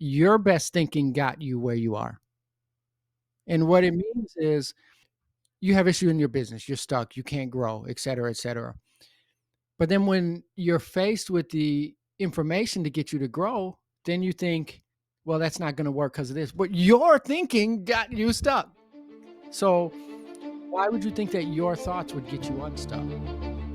your best thinking got you where you are. And what it means is you have issue in your business, you're stuck, you can't grow, et cetera, et cetera. But then when you're faced with the information to get you to grow, then you think, well, that's not going to work because of this. But your thinking got you stuck. So why would you think that your thoughts would get you unstuck?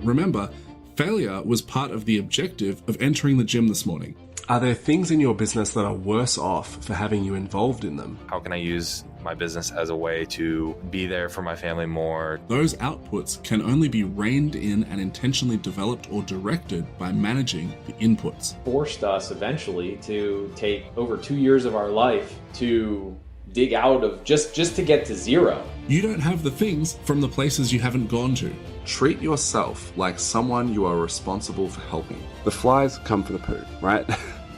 Remember, failure was part of the objective of entering the gym this morning. Are there things in your business that are worse off for having you involved in them? How can I use my business as a way to be there for my family more? Those outputs can only be reined in and intentionally developed or directed by managing the inputs. Forced us eventually to take over 2 years of our life to dig out of just to get to zero. You don't have the things from the places you haven't gone to. Treat yourself like someone you are responsible for helping. The flies come for the poo, right?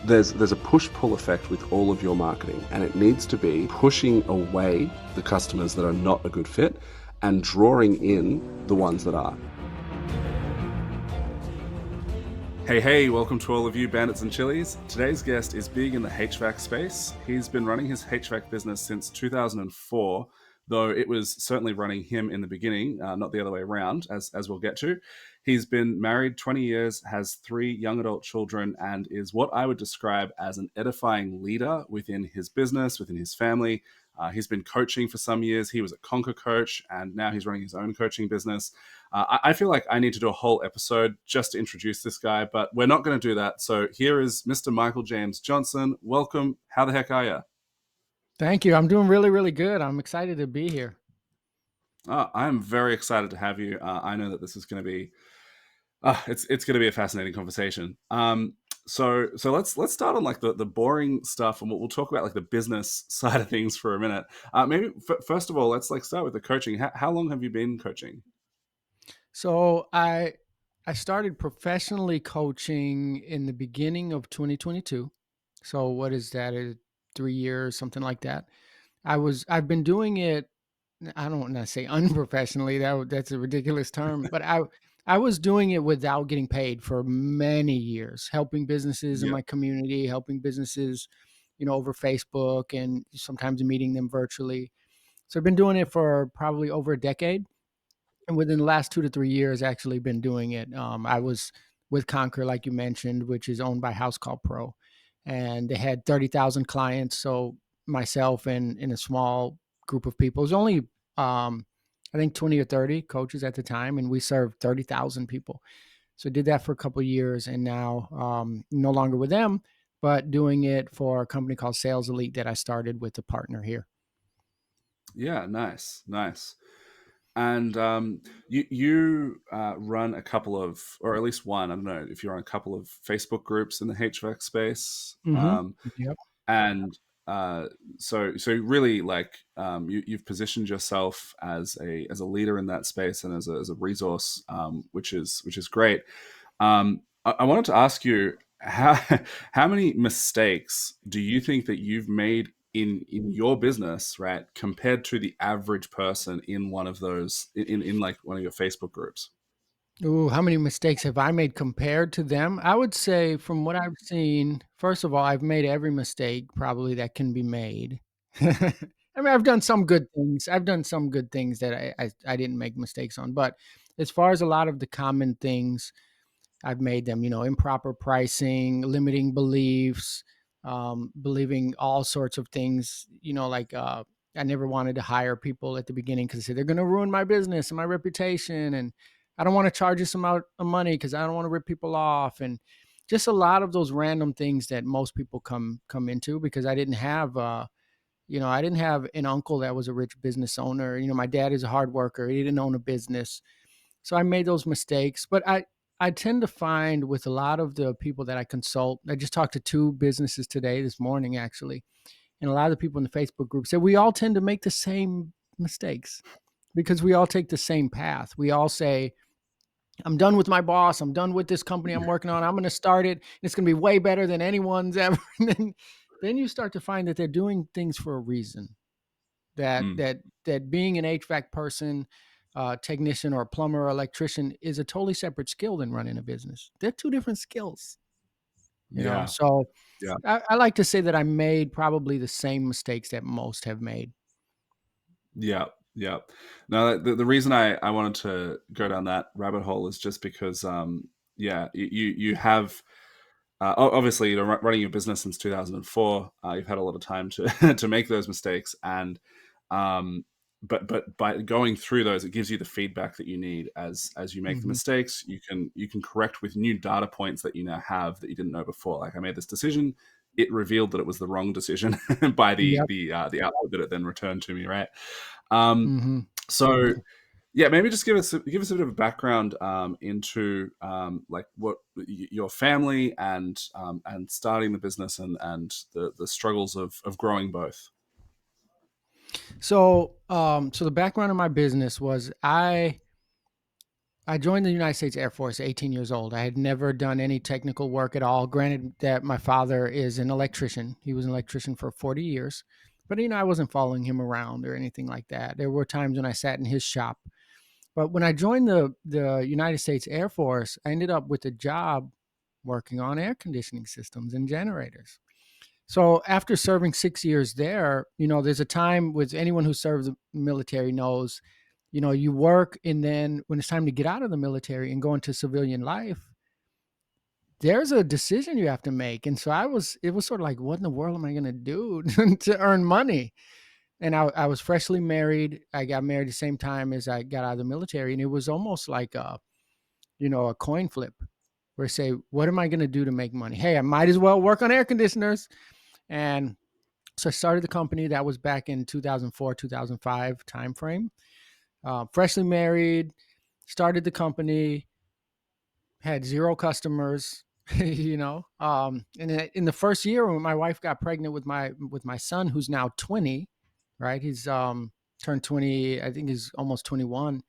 There's a push-pull effect with all of your marketing, and it needs to be pushing away the customers that are not a good fit and drawing in the ones that are. Hey, welcome to all of you bandits and chilies. Today's guest is big in the HVAC space. He's been running his HVAC business since 2004, though it was certainly running him in the beginning, not the other way around, as we'll get to. He's been married 20 years, has 3 young adult children, and is what I would describe as an edifying leader within his business, within his family. He's been coaching for some years. He was a Conquer coach, and now he's running his own coaching business. I feel like I need to do a whole episode just to introduce this guy, but we're not going to do that. So here is Mr. Michael James Johnson. Welcome. How the heck are you? Thank you. I'm doing really, really good. I'm excited to be here. I'm very excited to have you. I know that this is going to be it's going to be a fascinating conversation. So let's start on like the boring stuff, and we'll talk about like the business side of things for a minute. Maybe first of all, let's like start with the coaching. How long have you been coaching? So I started professionally coaching in the beginning of 2022. So what is that? 3 years, something like that. I've been doing it. I don't want to say unprofessionally. That's a ridiculous term, but I was doing it without getting paid for many years, helping businesses in Yeah. my community, helping businesses, over Facebook and sometimes meeting them virtually. So I've been doing it for probably over a decade. And within the last 2 to 3 years, actually been doing it. I was with Conquer, like you mentioned, which is owned by House Call Pro, and they had 30,000 clients. So myself and in a small group of people, it was only I think 20 or 30 coaches at the time, and we served 30,000 people. So did that for a couple of years, and now no longer with them, but doing it for a company called Sales Elite that I started with a partner here. Yeah, nice. And you run a couple of, or at least one, I don't know if you're on a couple of Facebook groups in the HVAC space. Mm-hmm. Yep. And so really like you've positioned yourself as a leader in that space and as a resource, which is great. I wanted to ask you how many mistakes do you think that you've made in your business, right, compared to the average person in one of those in like one of your Facebook groups? Ooh, how many mistakes have I made compared to them? I would say from what I've seen, first of all, I've made every mistake probably that can be made. I mean, I've done some good things. I've done some good things that I didn't make mistakes on. But as far as a lot of the common things, I've made them, improper pricing, limiting beliefs, believing all sorts of things, like I never wanted to hire people at the beginning because they said they're going to ruin my business and my reputation. And I don't want to charge you some amount of money because I don't want to rip people off. And just a lot of those random things that most people come into because I didn't have, I didn't have an uncle that was a rich business owner. My dad is a hard worker. He didn't own a business. So I made those mistakes, but I tend to find with a lot of the people that I consult, I just talked to 2 businesses today, this morning actually, and a lot of the people in the Facebook group said we all tend to make the same mistakes because we all take the same path. We all say, I'm done with my boss. I'm done with this company I'm working on. I'm going to start it. It's going to be way better than anyone's ever. And then you start to find that they're doing things for a reason. That Mm. that being an HVAC person, technician or a plumber or electrician is a totally separate skill than running a business. They're 2 different skills. you know? Yeah. So Yeah. I like to say that I made probably the same mistakes that most have made. Yeah. Yeah. No, the reason I wanted to go down that rabbit hole is just because, yeah, you have, obviously, you know, running your business since 2004, you've had a lot of time to to make those mistakes, and um, but by going through those, it gives you the feedback that you need as you make the Mhm. mistakes. You can correct with new data points that you now have that you didn't know before. Like, I made this decision, it revealed that it was the wrong decision by Yep. the output that it then returned to me, right? Um, Mhm. so yeah, maybe just give us a bit of a background into like what your family and starting the business and the struggles of growing both. So the background of my business was I joined the United States Air Force at 18 years old. I had never done any technical work at all. Granted that my father is an electrician. He was an electrician for 40 years. But I wasn't following him around or anything like that. There were times when I sat in his shop. But when I joined the United States Air Force, I ended up with a job working on air conditioning systems and generators. So after serving 6 years there, there's a time with anyone who serves the military knows, you work, and then when it's time to get out of the military and go into civilian life, there's a decision you have to make. And so it was sort of like, what in the world am I going to do to earn money? And I was freshly married. I got married the same time as I got out of the military. And it was almost like a coin flip where I say, what am I going to do to make money? Hey, I might as well work on air conditioners. And so I started the company. That was back in 2004, 2005 timeframe. Freshly married, started the company, had zero customers. And in the first year when my wife got pregnant with my son, who's now 20, right? He's turned 20. I think he's almost 21.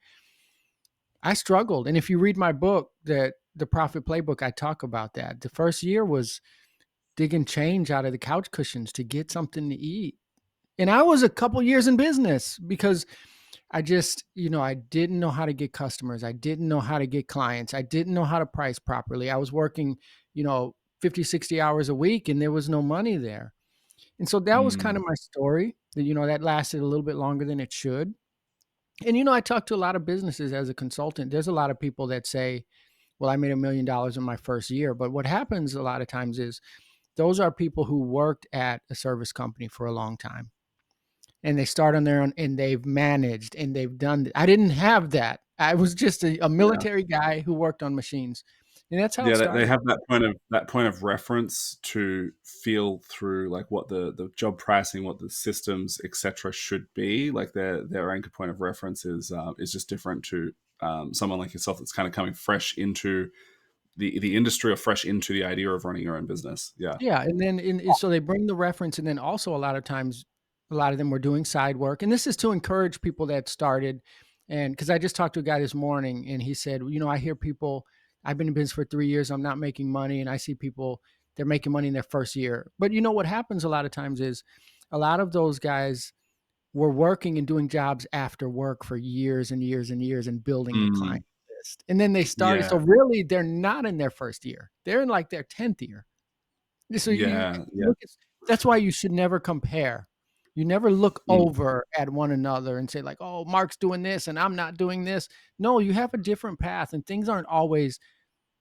I struggled, and if you read my book, the Profit Playbook, I talk about that. The first year was digging change out of the couch cushions to get something to eat. And I was a couple years in business because I just, I didn't know how to get customers. I didn't know how to get clients. I didn't know how to price properly. I was working, 50, 60 hours a week, and there was no money there. And so that was kind Mm, of my story. That lasted a little bit longer than it should. And, I talked to a lot of businesses as a consultant. There's a lot of people that say, well, I made $1 million in my first year. But what happens a lot of times is those are people who worked at a service company for a long time, and they start on their own, and they've managed, and they've done. I didn't have that. I was just a yeah. military guy who worked on machines, and that's how it Yeah, they started. have that point of reference to feel through, like what the job pricing, what the systems, etc. should be. Like their anchor point of reference is just different to someone like yourself that's kind of coming fresh into the industry or fresh into the idea of running your own business. Yeah. Yeah, and then so they bring the reference, and then also a lot of times, a lot of them were doing side work, and this is to encourage people that started. And because I just talked to a guy this morning, and he said, I hear people. I've been in business for 3 years. I'm not making money, and I see people they're making money in their first year. But what happens a lot of times is, a lot of those guys were working and doing jobs after work for years and years and years and building a Mm, client list, and then they started. yeah. So really, they're not in their first year; they're in like their 10th year. So Yeah. you Yeah. look at that's why you should never compare. You never look Mm, over at one another and say like, "Oh, Mark's doing this and I'm not doing this." No, you have a different path, and things aren't always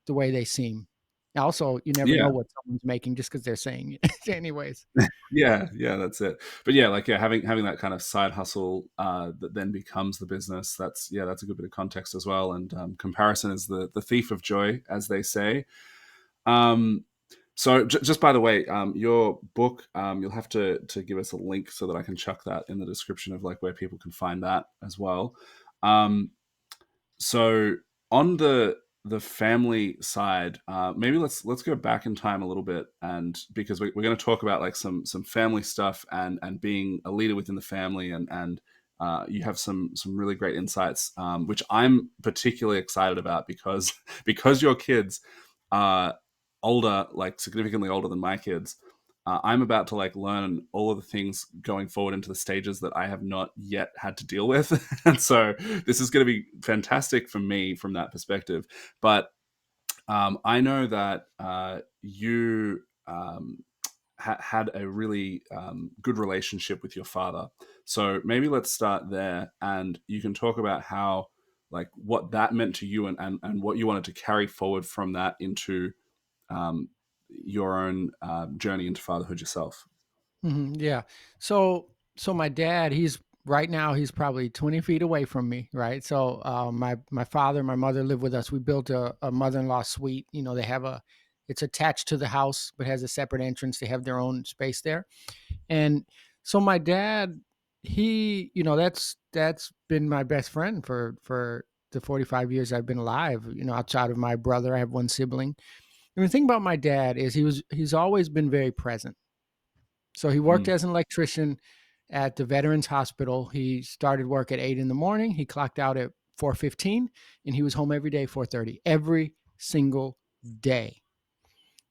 the way they seem. Also, you never yeah. know what someone's making just because 'cause they're saying it. Anyways. Yeah, yeah, that's it. But yeah, like yeah, having that kind of side hustle that then becomes the business. That's a good bit of context as well. And comparison is the thief of joy, as they say. Um, so just by the way, your book, you'll have to give us a link so that I can chuck that in the description of like where people can find that as well. Um, so on the family side, maybe let's go back in time a little bit, and because we're going to talk about like some family stuff and being a leader within the family, and you have some really great insights, which I'm particularly excited about because because your kids are older, like significantly older than my kids. I'm about to like learn all of the things going forward into the stages that I have not yet had to deal with, and so this is going to be fantastic for me from that perspective. But I know that you had a really good relationship with your father. So maybe let's start there, and you can talk about how, like, what that meant to you, and what you wanted to carry forward from that into um, your own journey into fatherhood yourself. Yeah. So my dad, he's right now he's probably 20 feet away from me, right? So my father and my mother live with us. We built a mother-in-law suite. They have it's attached to the house, but has a separate entrance. They have their own space there. And so my dad, that's been my best friend for the 45 years I've been alive. Outside of my brother, I have one sibling. And the thing about my dad is he's always been very present. So he worked Mm. as an electrician at the Veterans Hospital. He started work at 8 in the morning. He clocked out at 4:15, and he was home every day 4:30, every single day.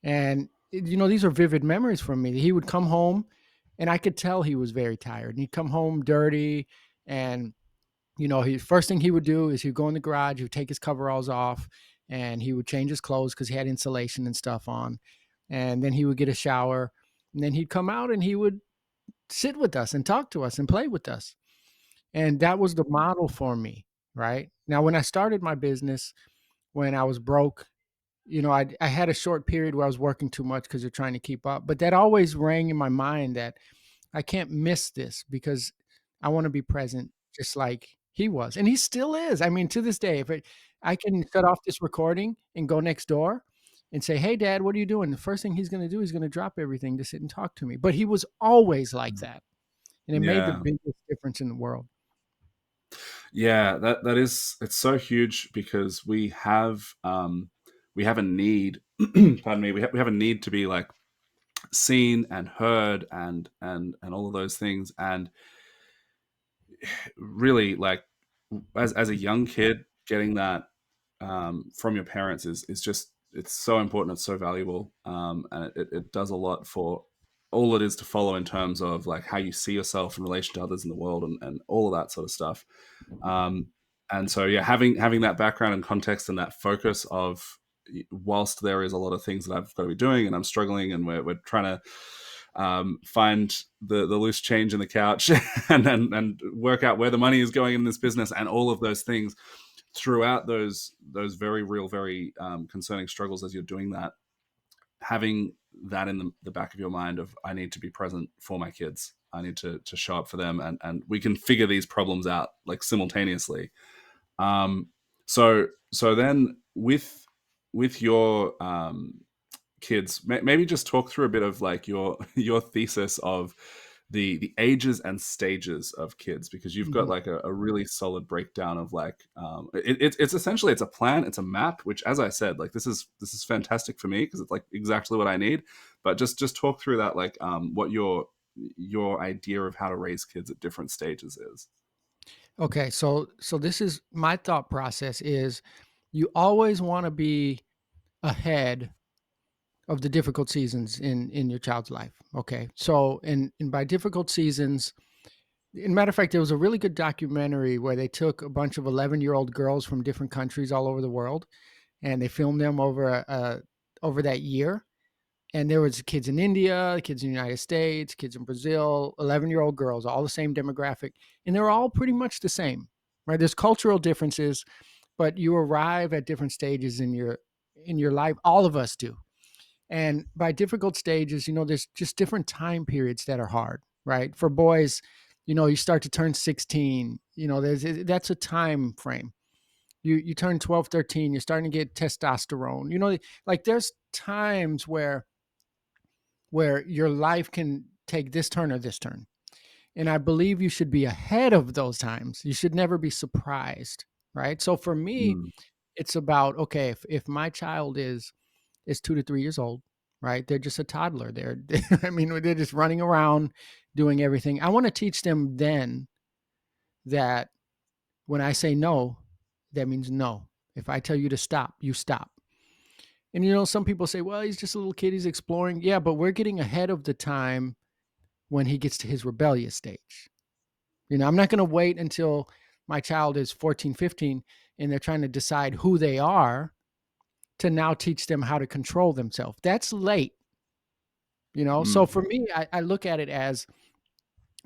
And these are vivid memories from me. He would come home, and I could tell he was very tired. And he'd come home dirty, and he first thing he would do is he'd go in the garage, he would take his coveralls off, and he would change his clothes because he had insulation and stuff on. And then he would get a shower, and then he'd come out and he would sit with us and talk to us and play with us. And that was the model for me, right? Now, when I started my business, when I was broke, I had a short period where I was working too much because you're trying to keep up. But that always rang in my mind that I can't miss this because I want to be present just like he was. And he still is. I mean, to this day, I can shut off this recording and go next door and say, "Hey, Dad, what are you doing?" The first thing he's going to do is going to drop everything to sit and talk to me. But he was always like that. And it made the Yeah. biggest difference in the world. Yeah, that is, it's so huge because we have a need pardon me, we have a need to be like seen and heard, and all of those things. And really, like, as a young kid, getting that from your parents is just, it's so important, it's so valuable, and it does a lot for all it is to follow in terms of like how you see yourself in relation to others in the world, and all of that sort of stuff. um, and so, yeah, having that background and context and that focus of, whilst there is a lot of things that I've got to be doing and I'm struggling, and we're trying to find the loose change in the couch, and work out where the money is going in this business, and all of those things throughout those very real, very concerning struggles as you're doing that, having that in the back of your mind of, I need to be present for my kids, I need to show up for them, and we can figure these problems out like simultaneously. um so then with your kids, maybe just talk through a bit of like your your thesis of the ages and stages of kids, because you've got Mhm. like a really solid breakdown of like, it's essentially, it's a plan, it's a map, which, as I said, like, this is fantastic for me because it's like exactly what I need. But just talk through that, like, what your idea of how to raise kids at different stages is. Okay, so this is my thought process is you always want to be ahead of the difficult seasons in your child's life. Okay. So and by difficult seasons, in matter of fact, there was a really good documentary where they took a bunch of 11-year-old girls from different countries all over the world and they filmed them over that year. And there was kids in India, kids in the United States, kids in Brazil, 11-year-old girls, all the same demographic. And they're all pretty much the same, right? There's cultural differences, but you arrive at different stages in your life. All of us do. And by difficult stages, there's just different time periods that are hard, right? For boys, you start to turn 16, that's a time frame. You turn 12, 13, you're starting to get testosterone. Like there's times where your life can take this turn or this turn. And I believe you should be ahead of those times. You should never be surprised, right? So for me, Mm. it's about, okay, if my child is 2 to 3 years old, right? They're just a toddler. I mean, they're just running around doing everything. I want to teach them then that when I say no, that means no. If I tell you to stop, you stop. And some people say, well, he's just a little kid, he's exploring. Yeah, but we're getting ahead of the time when he gets to his rebellious stage. I'm not going to wait until my child is 14, 15 and they're trying to decide who they are to now teach them how to control themselves. That's late, you know? So Mm. for me, I look at it as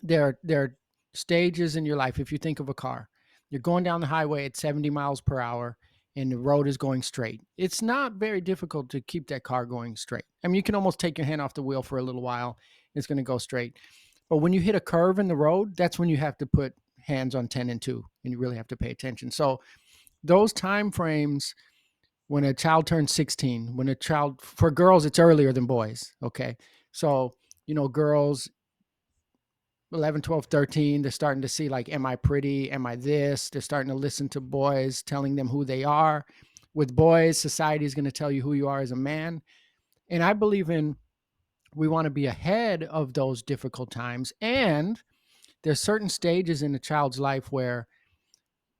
there are stages in your life. If you think of a car, you're going down the highway at 70 miles per hour and the road is going straight. It's not very difficult to keep that car going straight. I mean, you can almost take your hand off the wheel for a little while. It's going to go straight. But when you hit a curve in the road, that's when you have to put hands on 10 and 2 and you really have to pay attention. So those time frames, when a child turns 16, when a child, for girls it's earlier than boys, okay? So, you know, girls 11, 12, 13, they're starting to see like, am I pretty? Am I this? They're starting to listen to boys telling them who they are. With boys, society is going to tell you who you are as a man. And I believe in, we want to be ahead of those difficult times. And there's certain stages in a child's life where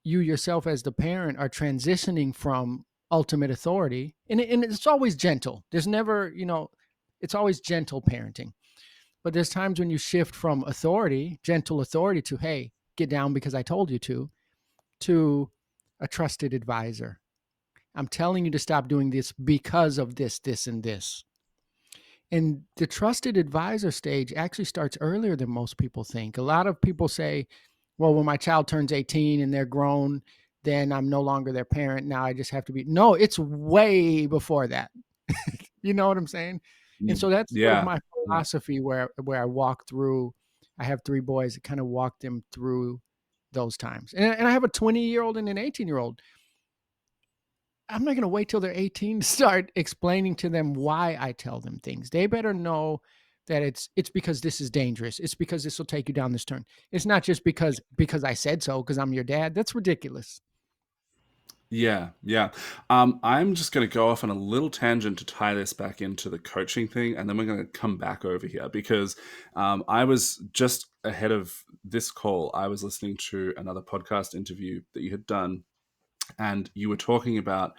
you yourself as the parent are transitioning from ultimate authority. And it's always gentle. There's never, you know, it's always gentle parenting. But there's times when you shift from authority, gentle authority, to, hey, get down because I told you to a trusted advisor. I'm telling you to stop doing this because of this, this, and this. And the trusted advisor stage actually starts earlier than most people think. A lot of people say, well, when my child turns 18 and they're grown, then I'm no longer their parent. Now I just have to be. No, it's way before that. You know what I'm saying? And Mm. so that's sort of Yeah. my Yeah. philosophy where I walk through. I have 3 boys, kind of walk them through those times. And I have a 20-year-old and an 18-year-old. I'm not going to wait till they're 18 to start explaining to them why I tell them things. They better know that it's because this is dangerous. It's because this will take you down this turn. It's not just because I said so, because I'm your dad. That's ridiculous. Yeah, yeah. I'm just going to go off on a little tangent to tie this back into the coaching thing, and then we're going to come back over here because I was just ahead of this call. I was listening to another podcast interview that you had done, and you were talking about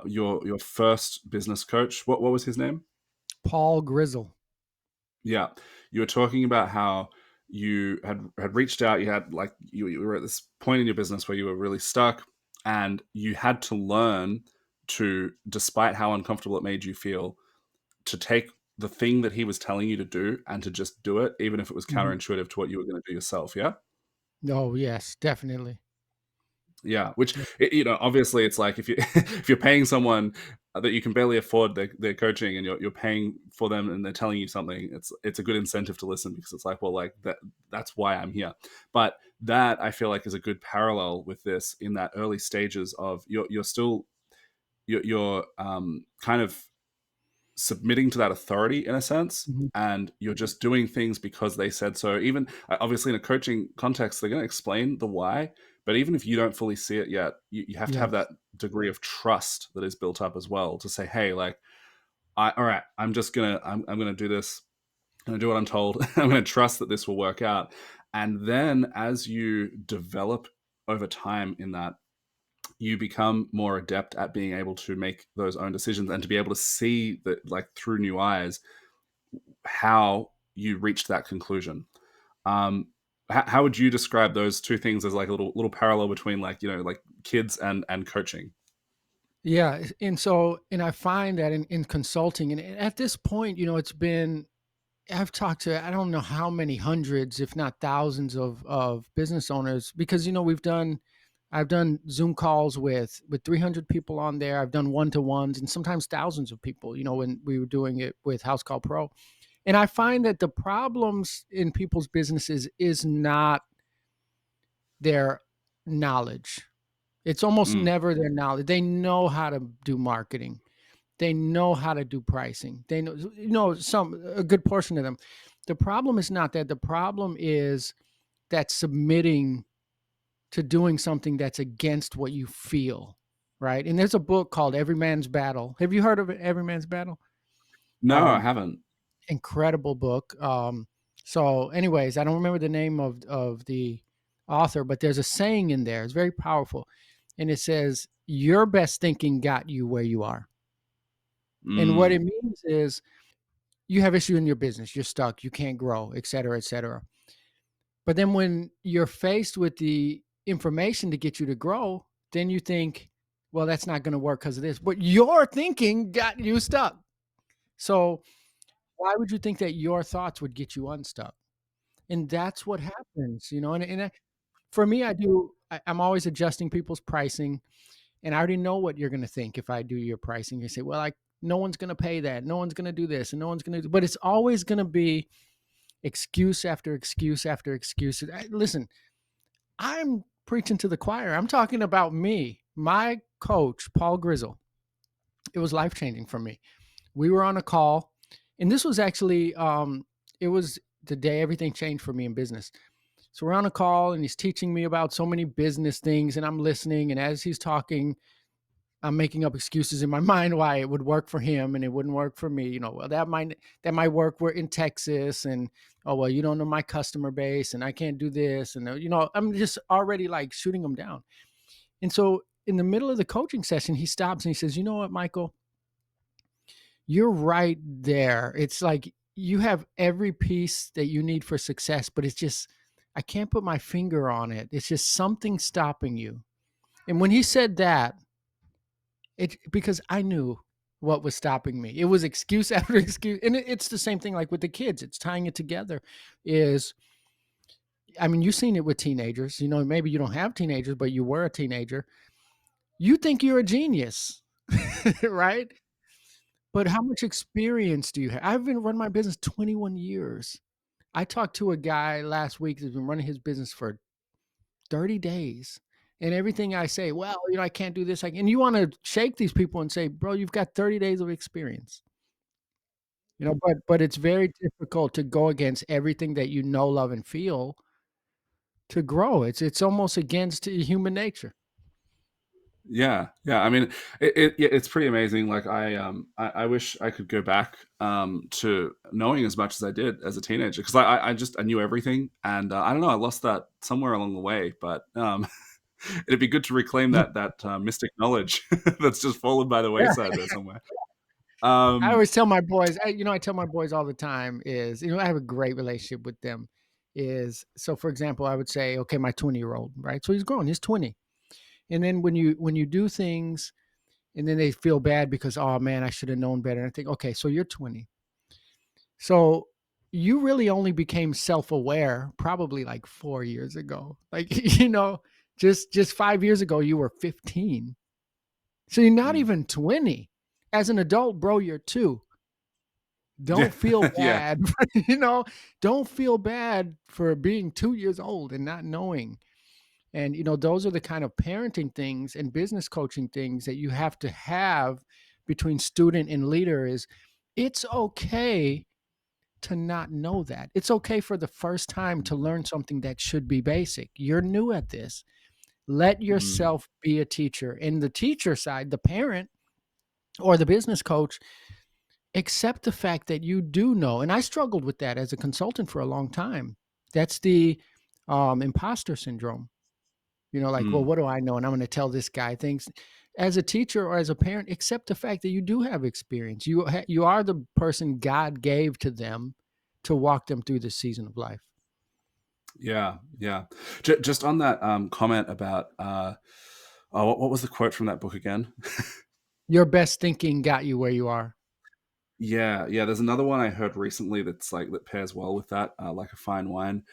your first business coach. What was his name? Paul Grizzle. Yeah, you were talking about how you had reached out. You had like you were at this point in your business where you were really stuck, and you had to learn to, despite how uncomfortable it made you feel, to take the thing that he was telling you to do and to just do it, even if it was Mhm. counterintuitive to what you were going to do yourself. Yeah. Oh, yes, definitely. Yeah, which you know, obviously, it's like if you if you're paying someone that you can barely afford their coaching, and you're paying for them, and they're telling you something, it's a good incentive to listen, because it's like, well, like that's why I'm here. But that, I feel like, is a good parallel with this, in that early stages of you're still you're kind of submitting to that authority in a sense, Mhm. and you're just doing things because they said so. Even obviously in a coaching context, they're going to explain the why, but even if you don't fully see it yet, you have to have Yes. that degree of trust that is built up as well, to say, hey, like, all right, I'm gonna do this. I'm gonna do what I'm told. I'm gonna trust that this will work out. And then as you develop over time in that, you become more adept at being able to make those own decisions, and to be able to see that, like, through new eyes, how you reached that conclusion. Um, how would you describe those two things as like a little parallel between, like, you know, like kids and coaching? Yeah, and so, and I find that in consulting, and at this point, you know, I've talked to, I don't know how many hundreds, if not thousands of business owners, because, you know, I've done Zoom calls with 300 people on there. I've done one-to-ones and sometimes thousands of people, you know, when we were doing it with House Call Pro. And I find that the problems in people's businesses is not their knowledge. It's almost Mm. never their knowledge. They know how to do marketing. They know how to do pricing. They know, you know, a good portion of them. The problem is not that. The problem is that submitting to doing something that's against what you feel, right? And there's a book called Every Man's Battle. Have you heard of it, Every Man's Battle? No, I Um, haven't. Incredible book. So, anyways, I don't remember the name of the author, but there's a saying in there. It's very powerful, and it says, "Your best thinking got you where you are." And what it Mm. means is, you have issue in your business, you're stuck, you can't grow, et cetera, et cetera. But then when you're faced with the information to get you to grow, then you think, well, that's not going to work because of this. But your thinking got you stuck. So why would you think that your thoughts would get you unstuck? And that's what happens, you know. For me, I'm always adjusting people's pricing, and I already know what you're going to think if I do your pricing. You say, well, no one's going to pay that, no one's going to do this, and no one's going to. But it's always going to be excuse after excuse after excuse. Listen, I'm preaching to the choir. I'm talking about me. My coach, Paul Grizzle, it was life changing for me. We were on a call, and this was actually, it was the day everything changed for me in business. So we're on a call, and he's teaching me about so many business things, and I'm listening. And as he's talking, I'm making up excuses in my mind why it would work for him and it wouldn't work for me. You know, well, that might work. We're in Texas, and oh well, you don't know my customer base, and I can't do this, and I'm just already like shooting him down. And so in the middle of the coaching session, he stops and he says, "You know what, Michael? You're right there. It's like you have every piece that you need for success, but it's just I can't put my finger on it. It's just something stopping you." And when he said that, it because I knew what was stopping me. It was excuse after excuse, and it's the same thing like with the kids. It's tying it together. Is I mean, you've seen it with teenagers. You know, maybe you don't have teenagers, but you were a teenager. You think you're a genius, right? But how much experience do you have? I've been running my business 21 years. I talked to a guy last week that's been running his business for 30 days. And everything I say, well, I can't do this. And you want to shake these people and say, bro, you've got 30 days of experience. But it's very difficult to go against everything that you know, love, and feel to grow. It's almost against human nature. Yeah, yeah. I mean, yeah, it's pretty amazing. Like I wish I could go back to knowing as much as I did as a teenager, because I knew everything, and I don't know, I lost that somewhere along the way. But it'd be good to reclaim that mystic knowledge that's just fallen by the Yeah. wayside there somewhere. I Um, always tell my boys, I tell my boys all the time is, I have a great relationship with them. So for example, I would say, okay, my 20-year-old, right? So he's grown, he's 20. And then when you do things and then they feel bad because, oh man, I should have known better. And I think, okay, so you're 20. So you really only became self-aware probably like 4 years ago. Like, just 5 years ago, you were 15. So you're not mm, even 20. As an adult, bro, you're 2. yeah, Don't feel yeah. bad, don't feel bad for being 2 years old and not knowing. And, those are the kind of parenting things and business coaching things that you have to have between student and leader is it's okay to not know that. It's okay for the first time to learn something that should be basic. You're new at this. Let Mm, yourself be a teacher. And the teacher side, the parent or the business coach, accept the fact that you do know. And I struggled with that as a consultant for a long time. That's the imposter syndrome. Like, well, mm. what do I know? And I'm going to tell this guy things. As a teacher or as a parent, accept the fact that you do have experience. You are the person God gave to them to walk them through this season of life. Yeah, yeah. Just on that comment about oh, what was the quote from that book again? Your best thinking got you where you are. Yeah, yeah. There's another one I heard recently that's like that pairs well with that, like a fine wine,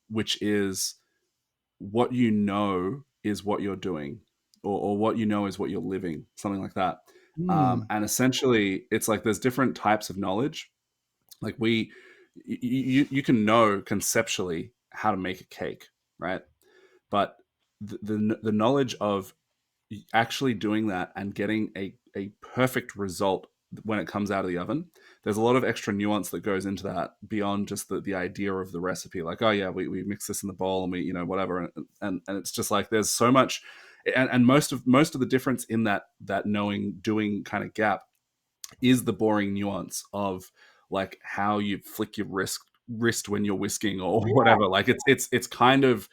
which is what you know is what you're doing, or what you know is what you're living, something like that. Mm, And essentially, it's like there's different types of knowledge. Like you can know conceptually how to make a cake, right? But the knowledge of actually doing that and getting a perfect result when it comes out of the oven, there's a lot of extra nuance that goes into that beyond just the idea of the recipe. Like, oh yeah, we mix this in the bowl and we, whatever. And it's just like there's so much, and most of the difference in that knowing doing kind of gap is the boring nuance of like how you flick your wrist when you're whisking or yeah. whatever. Like it's kind of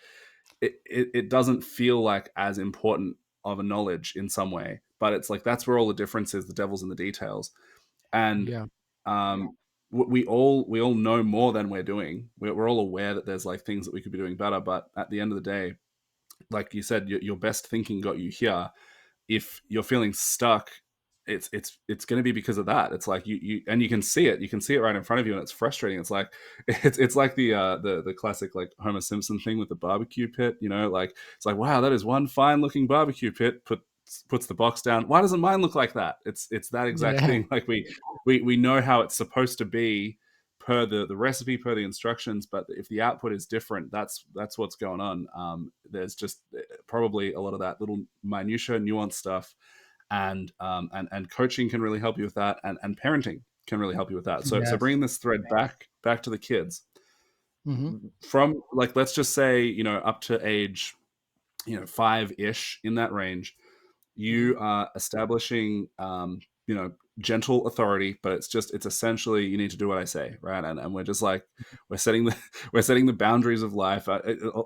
it doesn't feel like as important of a knowledge in some way, but it's like that's where all the difference is. The devil's in the details. And Yeah. we all know more than we're doing. We're all aware that there's like things that we could be doing better, but at the end of the day, like you said, your best thinking got you here. if you're feeling stuck, it's going to be because of that. It's like you can see it. You can see it right in front of you, and it's frustrating. It's like it's like the classic like Homer Simpson thing with the barbecue pit. Like it's like, wow, that is one fine looking barbecue pit. Puts the box down. Why doesn't mine look like that? It's that exact Yeah. thing. Like we know how it's supposed to be per the recipe, per the instructions, but if the output is different, that's what's going on. There's just probably a lot of that little minutia, nuanced stuff, and coaching can really help you with that, and parenting can really help you with that. So Yes. bringing this thread back to the kids, Hmm. from like, let's just say up to age 5-ish, in that range, Hmm. you are establishing gentle authority, but it's essentially, you need to do what I say, right? And we're just like, we're setting the we're setting the boundaries of life. A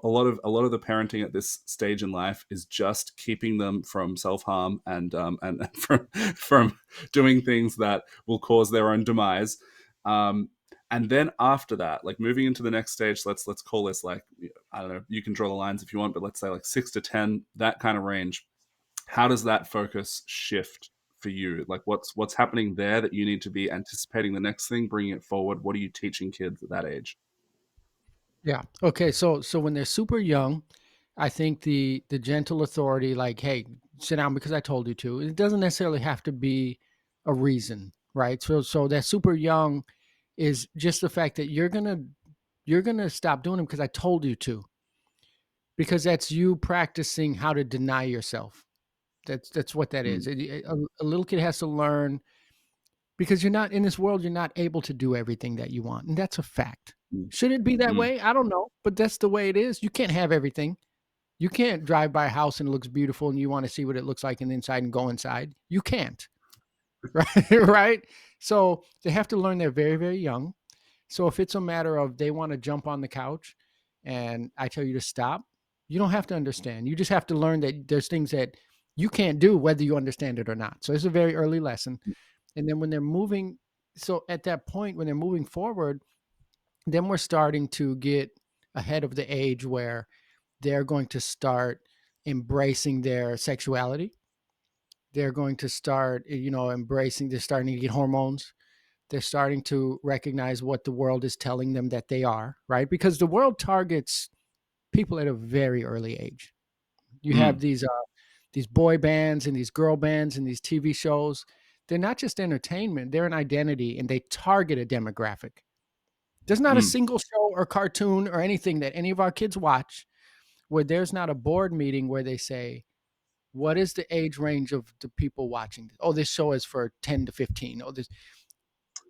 lot of the parenting at this stage in life is just keeping them from self-harm, and from doing things that will cause their own demise. And then after that, like moving into the next stage, let's call this, like, I don't know, you can draw the lines if you want, but let's say like 6 to 10, that kind of range. How does that focus shift for you? Like, what's happening there that you need to be anticipating the next thing, bringing it forward? What are you teaching kids at that age? Yeah. Okay. So when they're super young, I think the gentle authority, like, hey, sit down because I told you to. It doesn't necessarily have to be a reason, right? So that super young is just the fact that you're gonna stop doing them because I told you to, because that's you practicing how to deny yourself. That's what that is. Mm, A little kid has to learn, because you're not in this world, you're not able to do everything that you want, and that's a fact. mm, Should it be that mm. way? I don't know, but that's the way it is. You can't have everything. You can't drive by a house and it looks beautiful and you want to see what it looks like in the inside and go inside. You can't, right? Right? So they have to learn they're very, very young. So if it's a matter of they want to jump on the couch and I tell you to stop, you don't have to understand. You just have to learn that there's things that you can't do whether you understand it or not. So it's a very early lesson. And then when they're moving, so at that point, when they're moving forward, then we're starting to get ahead of the age where they're going to start embracing their sexuality. They're going to start, embracing, they're starting to get hormones. They're starting to recognize what the world is telling them that they are, right? Because the world targets people at a very early age. You have Mm. these boy bands and these girl bands and these TV shows. They're not just entertainment, they're an identity, and they target a demographic. There's not a Mm. single show or cartoon or anything that any of our kids watch where there's not a board meeting where they say, what is the age range of the people watching this? Oh, this show is for 10 to 15. Oh, this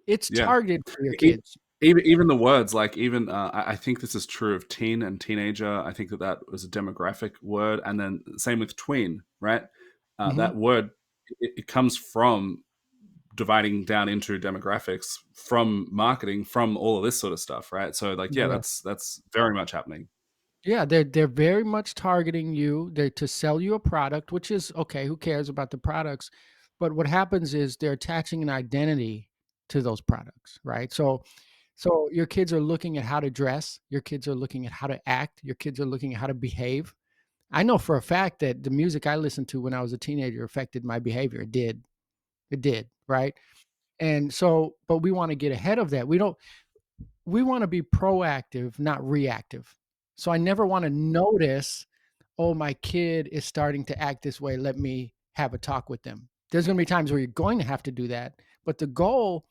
it's Yeah. targeted for your E- kids. even the words, like, even I think this is true of teen and teenager. I think that was a demographic word, and then same with tween, right? Mhm. That word, it comes from dividing down into demographics, from marketing, from all of this sort of stuff, right? So, like, yeah, Yeah. that's very much happening. Yeah, they're very much targeting you. They're to sell you a product, which is okay, who cares about the products? But what happens is they're attaching an identity to those products, right? So your kids are looking at how to dress, your kids are looking at how to act, your kids are looking at how to behave. I know for a fact that the music I listened to when I was a teenager affected my behavior. It did. It did, right? And so, but we want to get ahead of that. We want to be proactive, not reactive. So I never want to notice, oh, my kid is starting to act this way. Let me have a talk with them. There's going to be times where you're going to have to do that. But the goal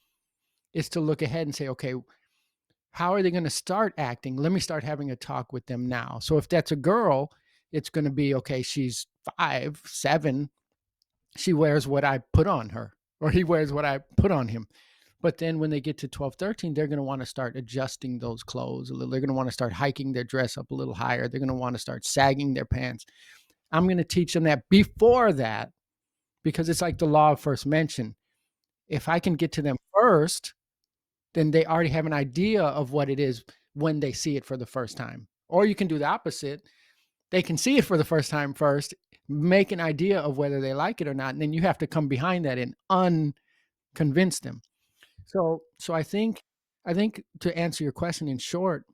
is to look ahead and say, okay, how are they going to start acting? Let me start having a talk with them now. So if that's a girl, it's going to be, okay, she's 5, 7. She wears what I put on her, or he wears what I put on him. But then when they get to 12, 13, they're going to want to start adjusting those clothes a little. They're going to want to start hiking their dress up a little higher. They're going to want to start sagging their pants. I'm going to teach them that before that, because it's like the law of first mention. If I can get to them first, then they already have an idea of what it is when they see it for the first time. Or you can do the opposite. They can see it for the first time first, make an idea of whether they like it or not, and then you have to come behind that and unconvince them. So I think to answer your question in short,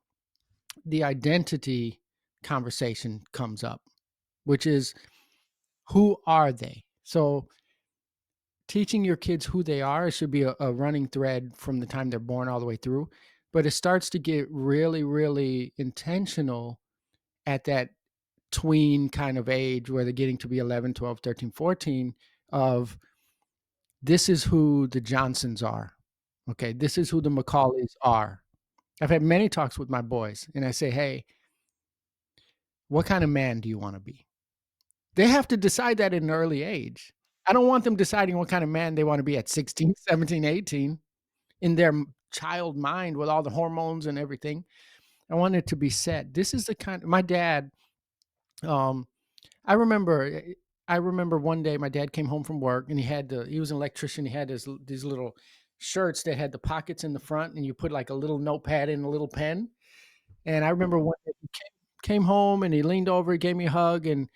the identity conversation comes up, which is, who are they? So teaching your kids who they are should be a running thread from the time they're born all the way through. But it starts to get really, really intentional at that tween kind of age where they're getting to be 11, 12, 13, 14 of this is who the Johnsons are. Okay. This is who the Macaulays are. I've had many talks with my boys and I say, hey, what kind of man do you want to be? They have to decide that at an early age. I don't want them deciding what kind of man they want to be at 16, 17, 18 in their child mind with all the hormones and everything. I want it to be set. This is the kind my dad, um, I remember I remember one day my dad came home from work and he was an electrician. He had these little shirts that had the pockets in the front and you put like a little notepad in a little pen. And I remember one day he came home and he leaned over, he gave me a hug, and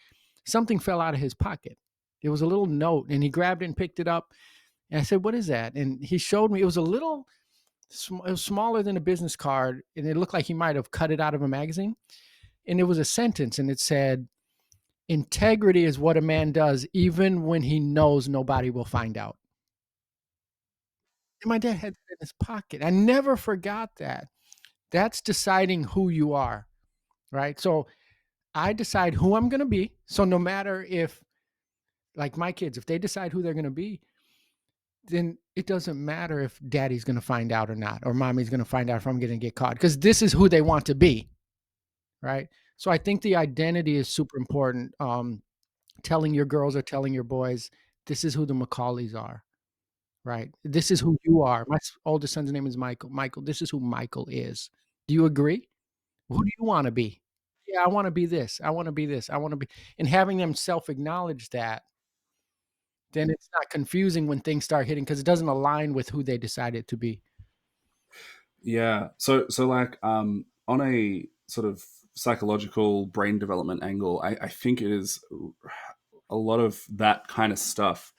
something fell out of his pocket. It was a little note, and he grabbed it and picked it up. And I said, "What is that?" And he showed me. It was a little, it was smaller than a business card, and it looked like he might have cut it out of a magazine. And it was a sentence, and it said, "Integrity is what a man does, even when he knows nobody will find out." And my dad had that in his pocket. I never forgot that. That's deciding who you are, right? So I decide who I'm going to be. So no matter if, like my kids, if they decide who they're going to be, then it doesn't matter if daddy's going to find out or not, or mommy's going to find out if I'm going to get caught, because this is who they want to be, right? So I think the identity is super important. Telling your girls or telling your boys, this is who the Macaulays are, right? This is who you are. My oldest son's name is Michael. Michael, this is who Michael is. Do you agree? Who do you want to be? Yeah, I want to be this. I want to be this. I want to be, and having them self acknowledge that, then it's not confusing when things start hitting because it doesn't align with who they decided to be. Yeah. So like on a sort of psychological brain development angle, I think it is a lot of that kind of stuff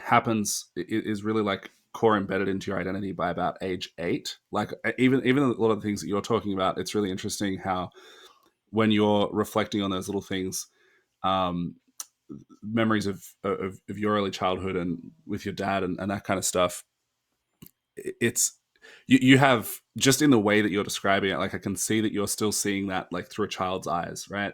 happens is really like core embedded into your identity by about age 8. Like even a lot of the things that you're talking about, it's really interesting how when you're reflecting on those little things, um, memories of your early childhood and with your dad and that kind of stuff, it's you have just in the way that you're describing it, like I can see that you're still seeing that like through a child's eyes, right?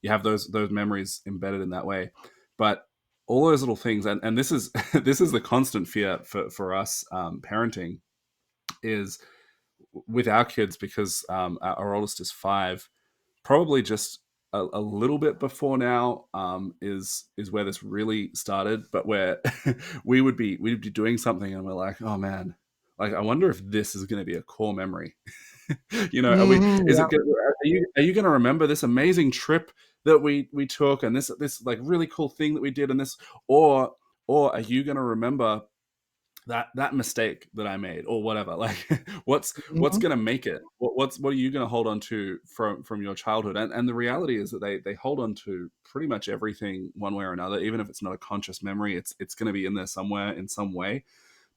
You have those memories embedded in that way, but all those little things, and this is this is the constant fear for us parenting is with our kids because our oldest is 5, probably just a little bit before now is where this really started, but where we'd be doing something and we're like, oh man, like I wonder if this is going to be a core memory. Are we? Mhm, Is yeah. it? Are you going to remember this amazing trip that we took and this like really cool thing that we did and this, or are you going to remember that mistake that I made or whatever? Like what's Mhm. going to make it? What are you going to hold on to from your childhood? And the reality is that they hold on to pretty much everything one way or another, even if it's not a conscious memory. It's going to be in there somewhere in some way.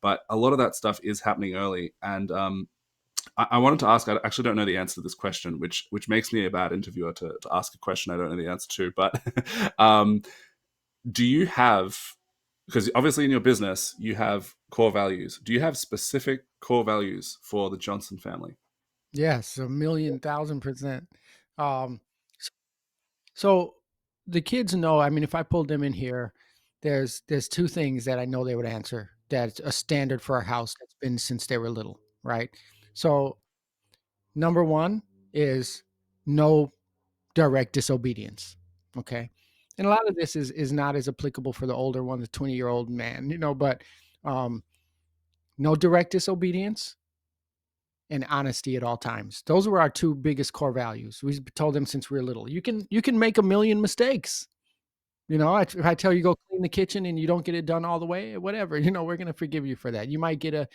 But a lot of that stuff is happening early, and I wanted to ask. I actually don't know the answer to this question, which makes me a bad interviewer to ask a question I don't know the answer to. But um, do you have, because obviously in your business you have core values. Do you have specific core values for the Johnson family? Yes, a million thousand percent. Um, s- so the kids know. I mean, if I pulled them in here, there's two things that I know they would answer. That's a standard for our house that's been since they were little, right? So number one is no direct disobedience. Okay. And a lot of this is not as applicable for the older one, the 20-year-old man, but um, no direct disobedience and honesty at all times. Those were our two biggest core values. We told them since we were little. You can make a million mistakes. If I tell you go clean the kitchen and you don't get it done all the way, whatever, we're gonna forgive you for that. You might get a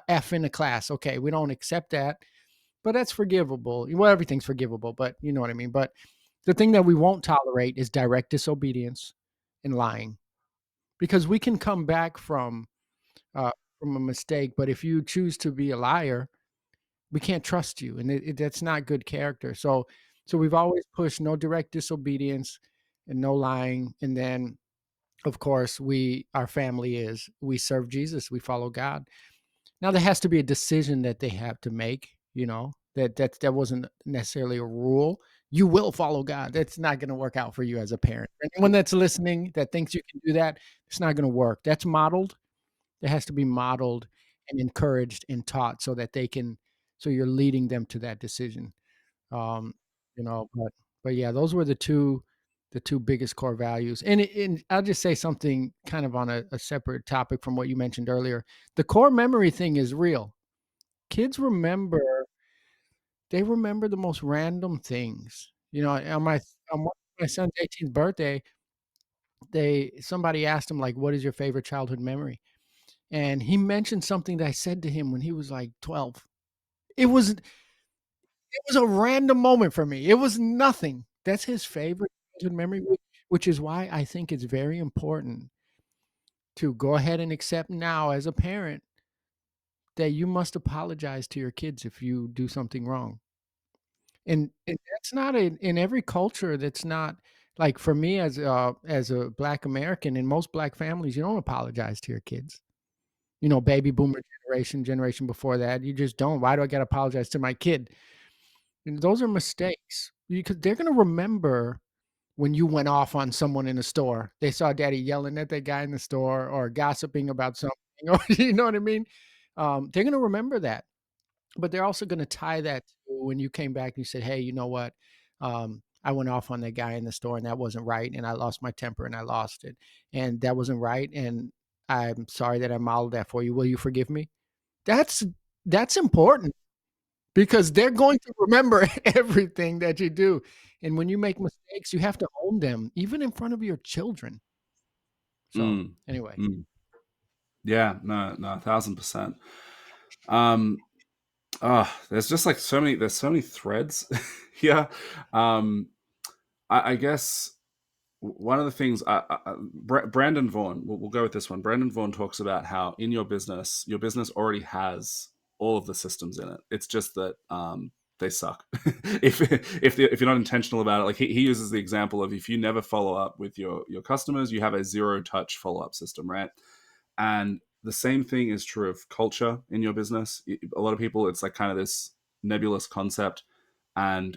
F in a class. Okay, we don't accept that, but that's forgivable. Well, everything's forgivable, but you know what I mean. But the thing that we won't tolerate is direct disobedience and lying, because we can come back uh, from a mistake. But if you choose to be a liar, we can't trust you, and that's not good character. So we've always pushed no direct disobedience and no lying, and then of course, our family is we serve Jesus, we follow God. Now there has to be a decision that they have to make, that wasn't necessarily a rule. You will follow God. That's not going to work out for you as a parent. Anyone that's listening that thinks you can do that, it's not going to work. That's modeled. It has to be modeled and encouraged and taught so that so you're leading them to that decision. Um, but yeah, those were the two biggest core values. And I'll just say something kind of on a separate topic from what you mentioned earlier. The core memory thing is real. Kids they remember the most random things. On my son's 18th birthday, somebody asked him, like, what is your favorite childhood memory? And he mentioned something that I said to him when he was like 12. It was a random moment for me. It was nothing. That's his favorite childhood memory, which is why I think it's very important to go ahead and accept now as a parent that you must apologize to your kids if you do something wrong. And that's not in every culture, that's not like for me as a Black American, in most Black families, you don't apologize to your kids. Baby boomer generation before that, you just don't. Why do I gotta apologize to my kid? And those are mistakes because they're gonna remember when you went off on someone in the store. They saw daddy yelling at that guy in the store or gossiping about something, or you know what I mean? They're gonna remember that, but they're also gonna tie that to when you came back and you said, "Hey, you know what? I went off on that guy in the store and that wasn't right, and I lost my temper and I lost it, and that wasn't right, and I'm sorry that I modeled that for you. Will you forgive me?" That's that's important because they're going to remember everything that you do. And when you make mistakes, you have to own them, even in front of your children. So, Mm, anyway. mm. Yeah, no, 1,000%. Um, there's just like there's so many threads here. I guess one of the things, Brandon Vaughan, we'll go with this one. Brandon Vaughan talks about how in your business already has all of the systems in it. It's just that they suck. If you're not intentional about it, like he uses the example of if you never follow up with your customers, you have a zero touch follow up system, right? And the same thing is true of culture in your business. A lot of people, it's like kind of this nebulous concept, and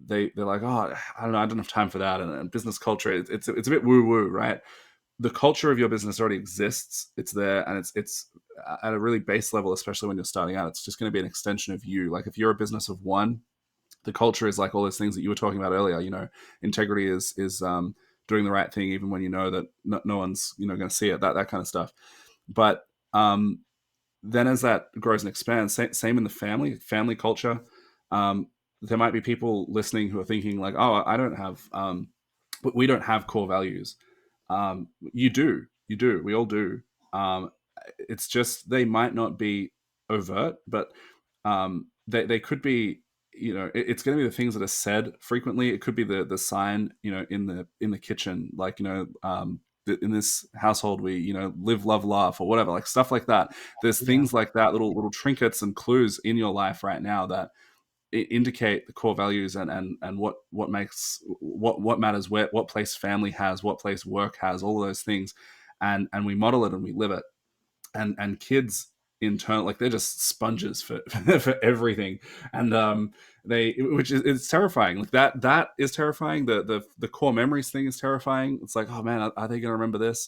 they're like, oh, I don't know, I don't have time for that. And business culture, it's a bit woo woo, right? The culture of your business already exists. It's there, and it's at a really base level, especially when you're starting out. It's just going to be an extension of you. Like if you're a business of one, the culture is like all those things that you were talking about earlier. Integrity is doing the right thing even when you know that no one's going to see it. That kind of stuff. But then as that grows and expands, same in the family culture. There might be people listening who are thinking like, oh, I don't have, we don't have core values. You do, we all do. It's just they might not be overt, but they could be. It's going to be the things that are said frequently. It could be the sign, in the kitchen, like in this household we live, love, laugh, or whatever, like stuff like that. There's Yeah. things like that, little trinkets and clues in your life right now that indicate the core values and what makes what matters, what place family has, what place work has, all of those things, and we model it and we live it. And kids in turn, like they're just sponges for for everything. And which is it's terrifying. Like that is terrifying. The core memories thing is terrifying. It's like, oh man, are they going to remember this?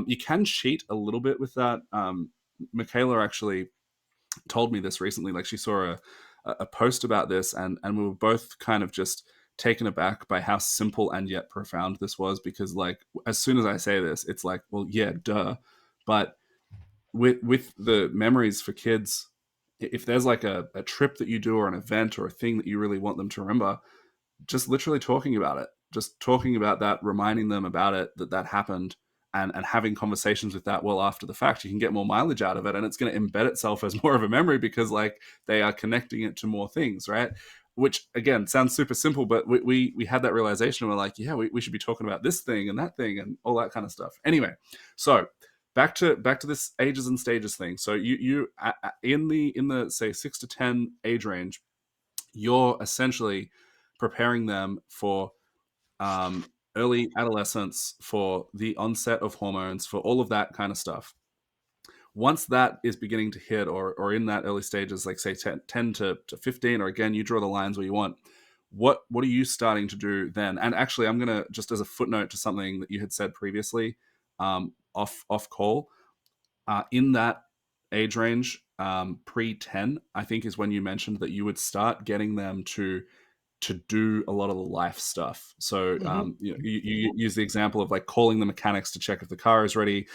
You can cheat a little bit with that. Michaela actually told me this recently. Like she saw a post about this, and we were both kind of just taken aback by how simple and yet profound this was. Because like as soon as I say this, it's like, well, yeah, duh. But with the memories for kids, if there's like a trip that you do or an event or a thing that you really want them to remember, just literally talking about it, just talking about that, reminding them about it, that happened, and having conversations with that well after the fact, you can get more mileage out of it, and it's going to embed itself as more of a memory because like they are connecting it to more things, right? Which again sounds super simple, but we had that realization, and we're like, yeah, we should be talking about this thing and that thing and all that kind of stuff. Anyway, so back to this ages and stages thing. So you in the say 6 to 10 age range, you're essentially preparing them for early adolescence, for the onset of hormones, for all of that kind of stuff. Once that is beginning to hit, or in that early stages, like say 10 to 15, or again, you draw the lines where you want, what are you starting to do then? And actually, I'm going to, just as a footnote to something that you had said previously, off call, in that age range, pre 10, I think is when you mentioned that you would start getting them to do a lot of the life stuff. So Mhm. you use the example of like calling the mechanics to check if the car is ready,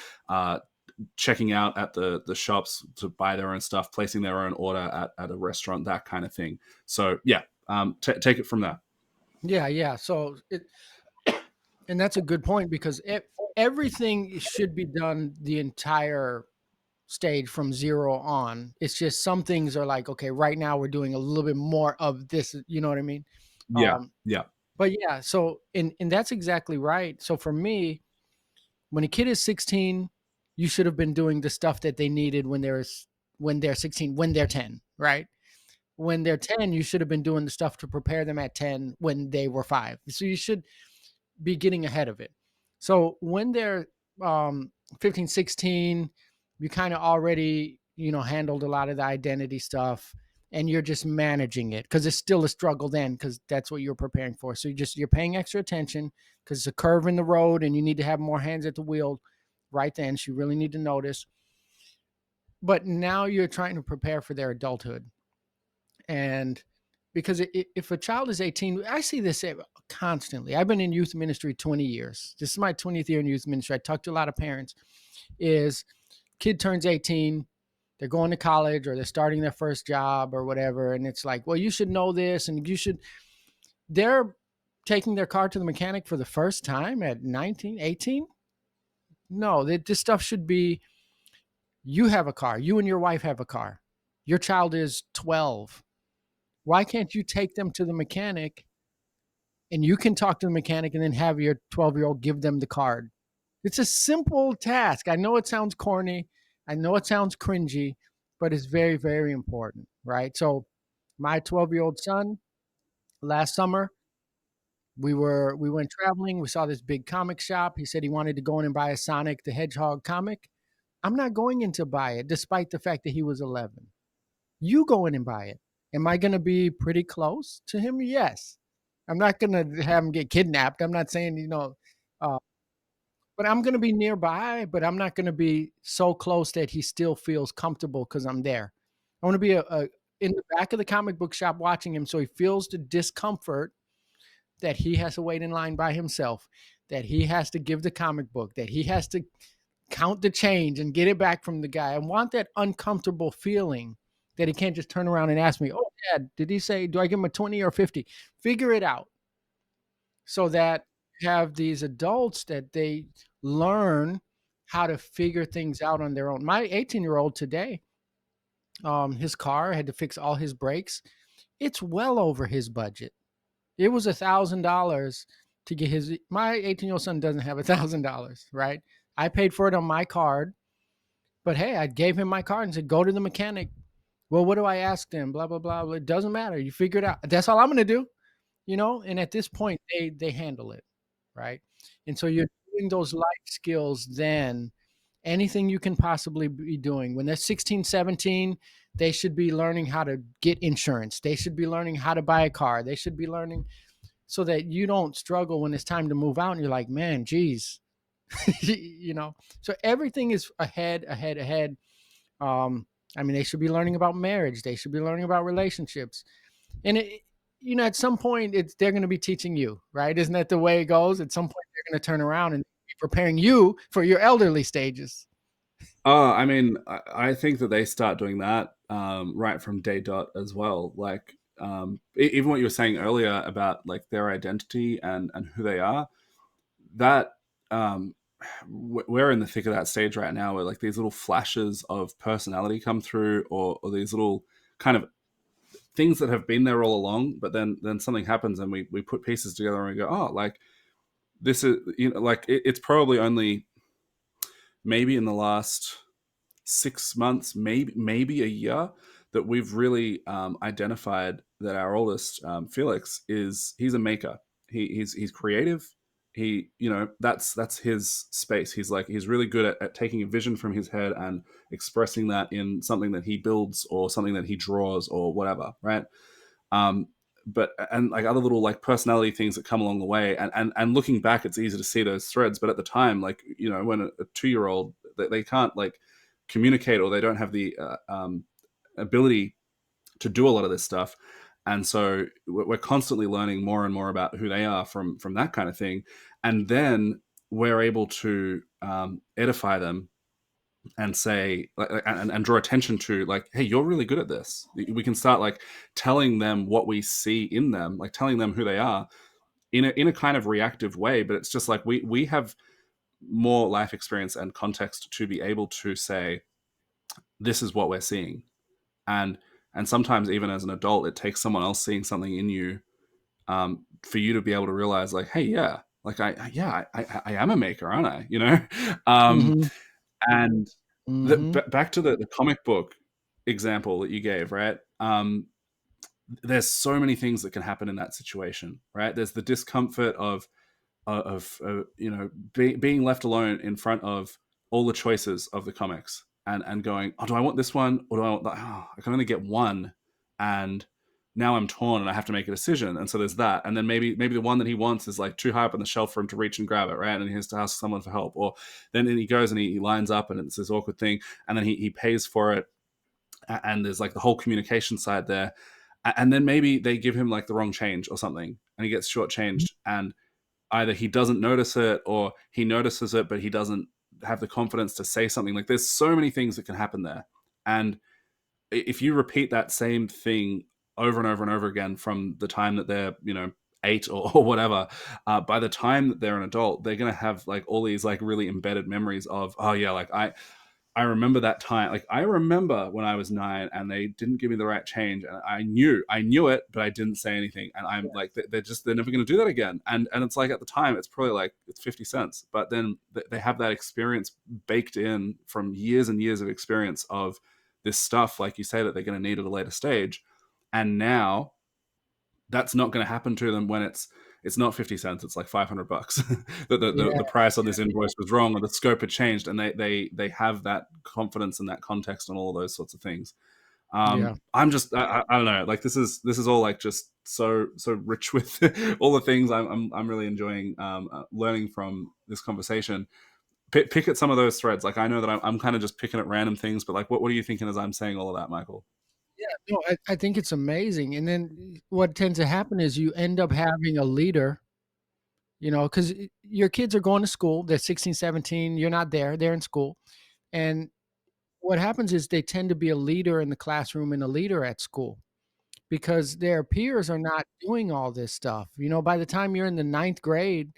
checking out at the shops to buy their own stuff, placing their own order at a restaurant, that kind of thing. So yeah, take it from there. Yeah, yeah. So and that's a good point because everything should be done the entire stage from 0 on. It's just some things are like, okay, right now we're doing a little bit more of this, you know what I mean? Yeah, Um, yeah, but yeah, so and that's exactly right. So for me, when a kid is 16, you should have been doing the stuff that they needed when they're 16, when they're 10, right? When they're 10, you should have been doing the stuff to prepare them at 10 when they were 5. So you should be getting ahead of it. So when they're 15, 16, you kind of already, handled a lot of the identity stuff and you're just managing it because it's still a struggle then because that's what you're preparing for. So you're paying extra attention because it's a curve in the road and you need to have more hands at the wheel right then. So you really need to notice. But now you're trying to prepare for their adulthood. And because if a child is 18, I see this constantly. I've been in youth ministry 20 years. This is my 20th year in youth ministry. I talk to a lot of parents. Is kid turns 18, they're going to college or they're starting their first job or whatever, and it's like, well, you should know this, and you should. They're taking their car to the mechanic for the first time at 19, 18. No, this stuff should be. You have a car. You and your wife have a car. Your child is 12. Why can't you take them to the mechanic and you can talk to the mechanic and then have your 12-year-old give them the card? It's a simple task. I know it sounds corny. I know it sounds cringy, but it's very, very important, right? So my 12-year-old son, last summer, we went traveling. We saw this big comic shop. He said he wanted to go in and buy a Sonic the Hedgehog comic. I'm not going in to buy it, despite the fact that he was 11. You go in and buy it. Am I going to be pretty close to him? Yes. I'm not going to have him get kidnapped. I'm not saying, uh, but I'm going to be nearby, but I'm not going to be so close that he still feels comfortable because I'm there. I want to be in the back of the comic book shop watching him so he feels the discomfort that he has to wait in line by himself, that he has to give the comic book, that he has to count the change and get it back from the guy. I want that uncomfortable feeling that he can't just turn around and ask me, "Oh, Dad, did he say, do I give him a 20 or 50?" Figure it out so that you have these adults that they learn how to figure things out on their own. My 18-year-old today, his car had to fix all his brakes. It's well over his budget. It was $1,000 to get my 18-year-old son doesn't have $1,000, right? I paid for it on my card, but hey, I gave him my card and said, go to the mechanic. Well, what do I ask them? Blah, blah, blah. It doesn't matter. You figure it out. That's all I'm going to do, and at this point they handle it, right? And so you're doing those life skills then. Anything you can possibly be doing. When they're 16, 17, they should be learning how to get insurance. They should be learning how to buy a car. They should be learning so that you don't struggle when it's time to move out and you're like, man, geez, So everything is ahead, ahead, ahead. Um, I mean, they should be learning about marriage. They should be learning about relationships. And at some point, they're going to be teaching you, right? Isn't that the way it goes? At some point, they're going to turn around and be preparing you for your elderly stages. I mean, I think that they start doing that right from day dot as well. Like even what you were saying earlier about like their identity and who they are, that we're in the thick of that stage right now where like these little flashes of personality come through, or these little kind of things that have been there all along, but then something happens and we put pieces together and we go, oh, like this is, like it's probably only maybe in the last 6 months, maybe a year, that we've really identified that our oldest, Felix, he's a maker. He's creative. he, you know, that's his space. He's really good at taking a vision from his head and expressing that in something that he builds or something that he draws or whatever, right? um but and like other little like personality things that come along the way, and looking back it's easy to see those threads, but at the time, like, you know, when a 2-year-old, they can't like communicate, or they don't have the ability to do a lot of this stuff. And so we're constantly learning more and more about who they are from that kind of thing. And then we're able to edify them and say and draw attention to, like, hey, you're really good at this. We can start like telling them what we see in them, like telling them who they are in a kind of reactive way. But it's just like we have more life experience and context to be able to say, this is what we're seeing. And sometimes even as an adult, it takes someone else seeing something in you, for you to be able to realize, like, hey, yeah, like I am a maker, aren't I, you know? Mhm. And Mhm. back to the comic book example that you gave, right? There's so many things that can happen in that situation, right? There's the discomfort of you know, being left alone in front of all the choices of the comics, and going, oh, do I want this one or do I want that? Oh, I can only get one, and now I'm torn and I have to make a decision. And so there's that, and then maybe the one that he wants is like too high up on the shelf for him to reach and grab it, right? And he has to ask someone for help, or then he goes and he lines up and it's this awkward thing, and then he pays for it, and there's like the whole communication side there. And then maybe they give him like the wrong change or something, and he gets shortchanged, and either he doesn't notice it or he notices it, but he doesn't have the confidence to say something. Like, there's so many things that can happen there. And if you repeat that same thing over and over and over again from the time that they're, you know, 8 or whatever, by the time that they're an adult, they're going to have like all these like really embedded memories of, oh yeah, like I remember that time. Like, I remember when I was 9 and they didn't give me the right change, and I knew it, but I didn't say anything. And I'm like, they're never going to do that again. And it's like, at the time, it's probably like it's 50 cents, but then they have that experience baked in from years and years of experience of this stuff, like you say, that they're going to need at a later stage. And now that's not going to happen to them when it's not 50 cents, it's like $500. Yeah. The price on this invoice was wrong, or the scope had changed, and they have that confidence and that context and all of those sorts of things. Yeah. I'm just I don't know, like this is all like just so rich with all the things I'm really enjoying learning from this conversation. Pick at some of those threads. Like, I know that I'm kind of just picking at random things, but like, what are you thinking as I'm saying all of that, Michael? Yeah, no, I think it's amazing, and then what tends to happen is you end up having a leader, you know, 'cause your kids are going to school, they're 16, 17, you're not there, they're in school, and what happens is they tend to be a leader in the classroom and a leader at school because their peers are not doing all this stuff. You know, by the time you're in the ninth grade,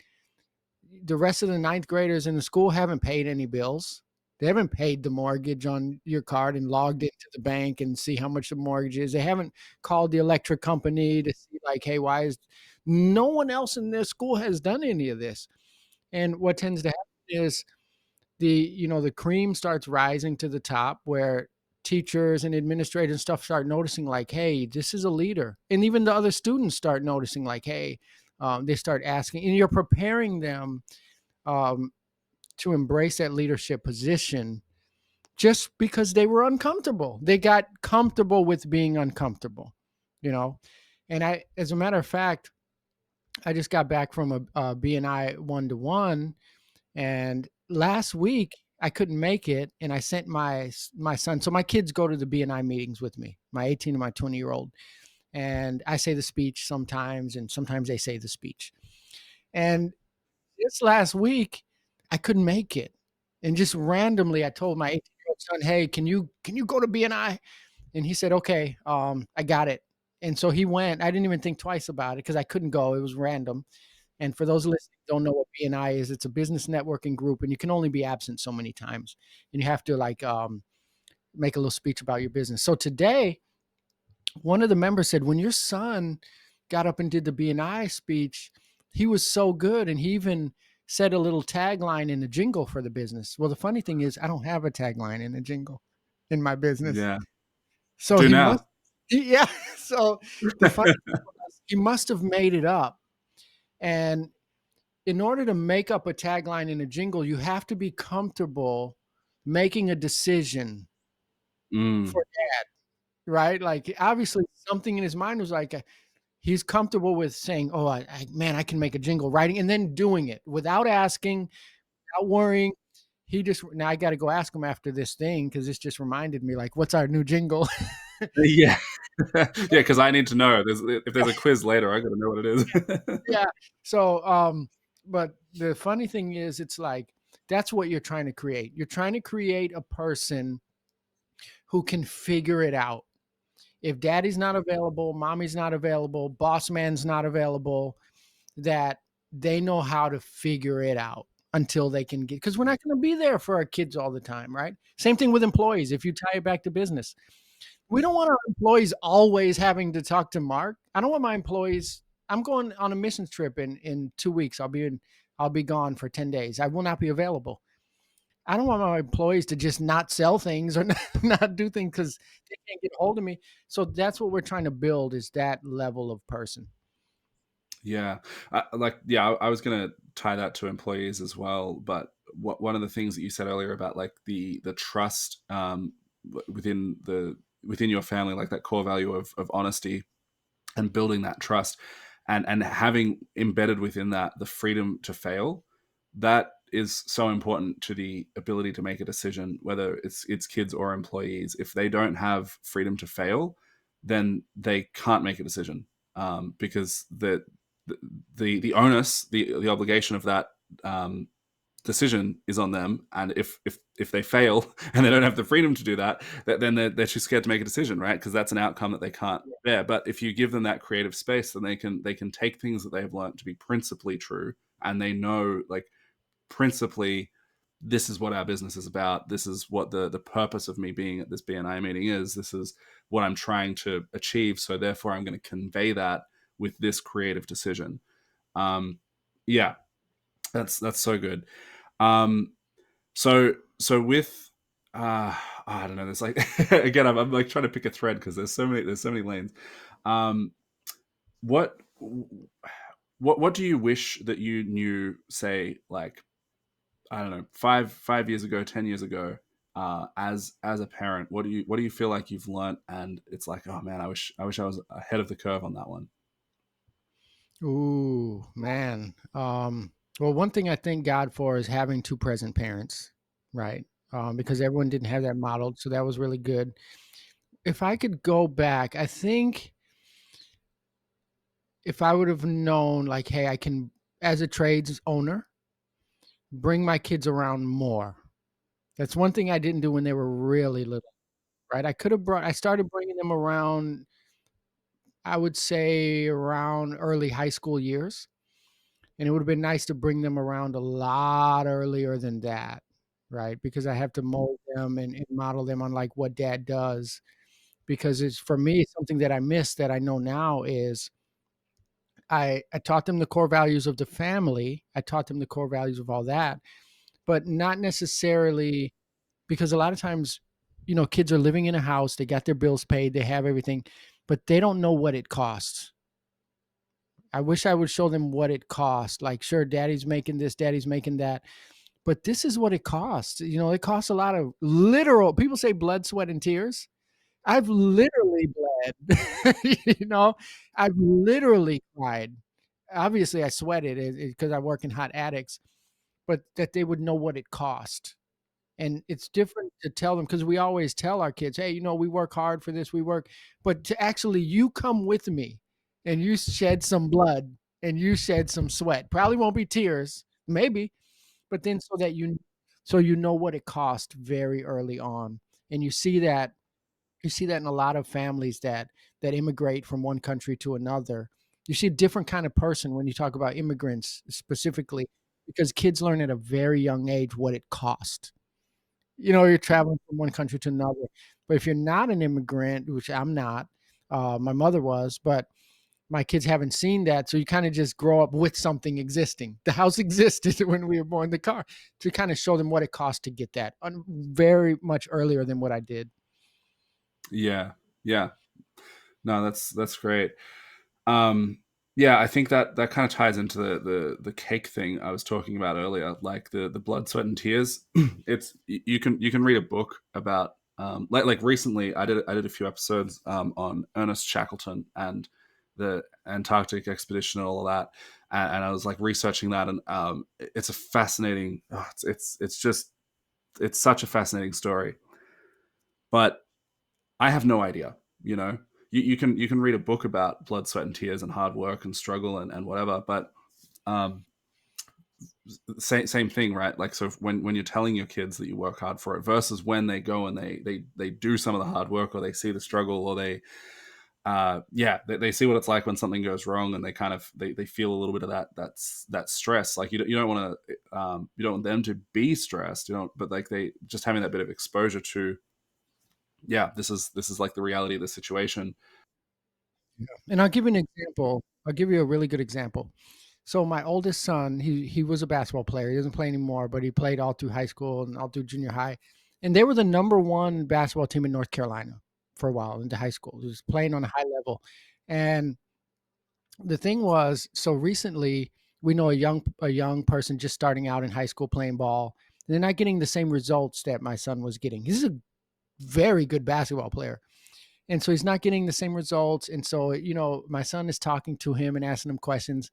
the rest of the ninth graders in the school haven't paid any bills. They haven't paid the mortgage on your card and logged into the bank and see how much the mortgage is. They haven't called the electric company to see, like, hey, why is no one else in their school has done any of this? And what tends to happen is the cream starts rising to the top where teachers and administrators and stuff start noticing, like, hey, this is a leader. And even the other students start noticing, like, hey, they start asking, and you're preparing them um, to embrace that leadership position just because they were uncomfortable. They got comfortable with being uncomfortable, you know? And as a matter of fact, I just got back from a BNI one-to-one, and last week I couldn't make it, and I sent my son. So my kids go to the BNI meetings with me, my 18 and my 20-year-old, and I say the speech sometimes, and sometimes they say the speech. And this last week, I couldn't make it, and just randomly, I told my 18-year-old son, "Hey, can you go to BNI?" And he said, "Okay, I got it." And so he went. I didn't even think twice about it because I couldn't go. It was random. And for those listening who don't know what BNI is, it's a business networking group, and you can only be absent so many times, and you have to like make a little speech about your business. So today, one of the members said, when your son got up and did the BNI speech, he was so good, and he even said a little tagline in the jingle for the business. Well, the funny thing is, I don't have a tagline in the jingle in my business, Yeah, so do now. yeah. So the funny thing was, he must have made it up, and in order to make up a tagline in a jingle, you have to be comfortable making a decision Mm. for that, right? Like, obviously, something in his mind was like, he's comfortable with saying, "Oh, man, I can make a jingle," writing, and then doing it without asking, without worrying. He just now I got to go ask him after this thing because this just reminded me, like, what's our new jingle? Yeah. Yeah, because I need to know. If there's a quiz later, I got to know what it is. Yeah. So, but the funny thing is, it's like that's what you're trying to create. You're trying to create a person who can figure it out. If daddy's not available, mommy's not available, boss man's not available, that they know how to figure it out until they can get, because we're not going to be there for our kids all the time, right? Same thing with employees. If you tie it back to business, we don't want our employees always having to talk to Mark. I don't want my employees. I'm going on a missions trip in 2 weeks. I'll be gone for 10 days. I will not be available. I don't want my employees to just not sell things or not do things because they can't get a hold of me. So that's what we're trying to build, is that level of person. Yeah. I was going to tie that to employees as well. But one of the things that you said earlier about like the trust within within your family, like that core value of honesty and building that trust, and having embedded within that the freedom to fail, that is so important to the ability to make a decision, whether it's kids or employees. If they don't have freedom to fail, then they can't make a decision, because the onus, the obligation of that decision is on them. And if they fail and they don't have the freedom to do that, then they're too scared to make a decision, right? Because that's an outcome that they can't bear. But if you give them that creative space, then they can take things that they've learned to be principally true, and they know, like, principally, this is what our business is about. This is what the purpose of me being at this BNI meeting is. This is what I'm trying to achieve. So therefore, I'm going to convey that with this creative decision. Yeah, that's so good. So with I don't know. There's like again, I'm like trying to pick a thread because there's so many lanes. What what do you wish that you knew, say, like, I don't know, 5 years ago, 10 years ago, as a parent? What do you feel like you've learned, and it's like, oh man, I wish I was ahead of the curve on that one. Ooh, man. Well, one thing I thank God for is having two present parents, right? Because everyone didn't have that modeled, so that was really good. If I could go back, I think if I would have known, like, hey, I can, as a trades owner, bring my kids around more. That's one thing I didn't do when they were really little, right? I started bringing them around, I would say around early high school years. And it would have been nice to bring them around a lot earlier than that, right? Because I have to mold them and model them on like what dad does. Because it's, for me, something that I missed that I know now is I taught them the core values of the family. I taught them the core values of all that, but not necessarily, because a lot of times, kids are living in a house, they got their bills paid, they have everything, but they don't know what it costs. I wish I would show them what it costs. Like, sure, daddy's making this, daddy's making that, but this is what it costs. It costs a lot of literal, people say blood, sweat, and tears. I've literally bled, I've literally cried. Obviously, I sweated because I work in hot attics, but that they would know what it cost. And it's different to tell them, because we always tell our kids, hey, we work hard for this, but to actually, you come with me and you shed some blood and you shed some sweat. Probably won't be tears, maybe, but then so you know what it cost very early on. And you see that in a lot of families that immigrate from one country to another. You see a different kind of person when you talk about immigrants specifically, because kids learn at a very young age what it cost. You're traveling from one country to another. But if you're not an immigrant, which I'm not, my mother was, but my kids haven't seen that. So you kind of just grow up with something existing. The house existed when we were born, the car, to kind of show them what it costs to get that very much earlier than what I did. Yeah. No, that's great. Um, Yeah, I think that that kind of ties into the cake thing I was talking about earlier, like the blood, sweat, and tears. It's you can read a book about like recently I did a few episodes on Ernest Shackleton and the Antarctic expedition and all of that, and I was like researching that, and it's a fascinating. Oh, it's just it's such a fascinating story, but I have no idea. You know, you can read a book about blood, sweat, and tears and hard work and struggle and whatever, but um, same thing, right? Like, so when you're telling your kids that you work hard for it versus when they go and they do some of the hard work, or they see the struggle, or they see what it's like when something goes wrong, and they kind of they feel a little bit of that stress. Like you don't want to you don't want them to be stressed, you know, but like they just having that bit of exposure to, yeah, this is like the reality of the situation. And I'll give you an example. I'll give you a really good example. So my oldest son, he was a basketball player. He doesn't play anymore, but he played all through high school and all through junior high. And they were the number one basketball team in North Carolina for a while into high school. He was playing on a high level. And the thing was, so recently we know a young person just starting out in high school playing ball. And they're not getting the same results that my son was getting. He's a very good basketball player. And so he's not getting the same results. And so, you know, my son is talking to him and asking him questions.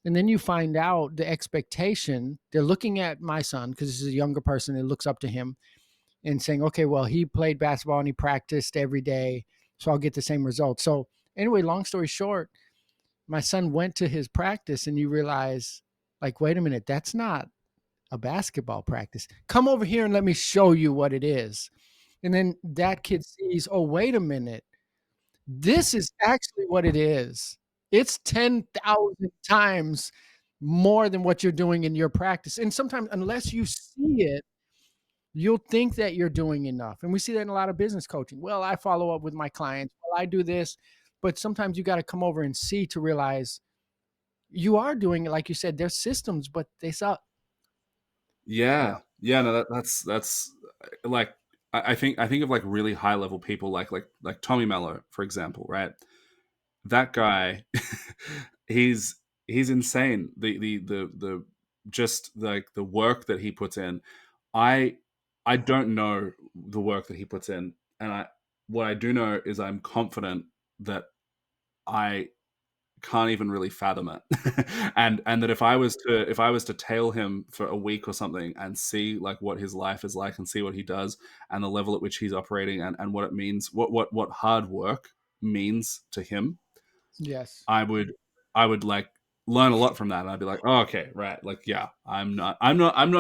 And then you find out the expectation. They're looking at my son because this is a younger person that looks up to him and saying, okay, well, he played basketball and he practiced every day, so I'll get the same results. So, anyway, long story short, my son went to his practice and you realize, like, wait a minute, that's not a basketball practice. Come over here and let me show you what it is. And then that kid sees, oh, wait a minute, this is actually what it is. It's 10,000 times more than what you're doing in your practice. And sometimes, unless you see it, you'll think that you're doing enough. And we see that in a lot of business coaching. Well, I follow up with my clients. Well, I do this. But sometimes you got to come over and see to realize you are doing it. Like you said, there's systems, but they suck. Yeah. Yeah, no, that's like I think of like really high level people like Tommy Mello, for example, right? That guy, he's he's insane. The just like the work that he puts in. I I don't know the work that he puts in, and I what I do know is I'm confident that I can't even really fathom it. And that if I was to tail him for a week or something and see like what his life is like and see what he does and the level at which he's operating and what it means, what hard work means to him, Yes. I would I would like learn a lot from that, and I'd be like, oh, okay, right, like, yeah, I'm not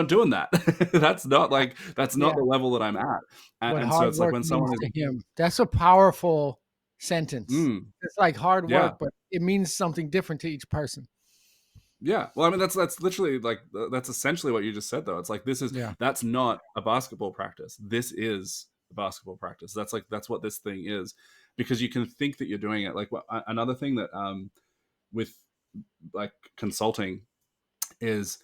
doing that. That's not Yeah. the level that I'm at. What And so hard it's like work when means someone is to him. That's a powerful sentence. It's like hard yeah. work, but it means something different to each person. Yeah, well, I mean, that's literally like that's essentially what you just said, though. It's like Yeah. that's not a basketball practice. This is a basketball practice. That's what this thing is, because you can think that you're doing it. Like another thing that with like consulting is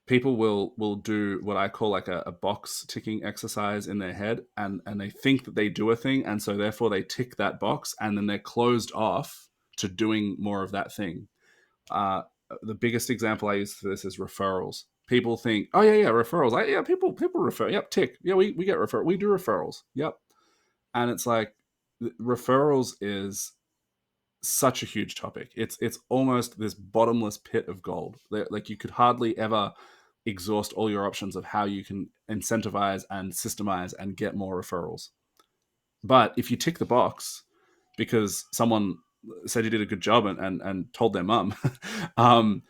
people will do what I call like a box ticking exercise in their head, and they think that they do a thing, and so therefore they tick that box, and then they're closed off to doing more of that thing. Uh, the biggest example I use for this is referrals. People think, oh yeah, referrals. Yeah, people refer. Yep, tick. Yeah, we get refer. We do referrals. Yep. And it's like referrals is such a huge topic. It's almost this bottomless pit of gold. Like you could hardly ever exhaust all your options of how you can incentivize and systemize and get more referrals. But if you tick the box because someone said you did a good job and told their mum, um,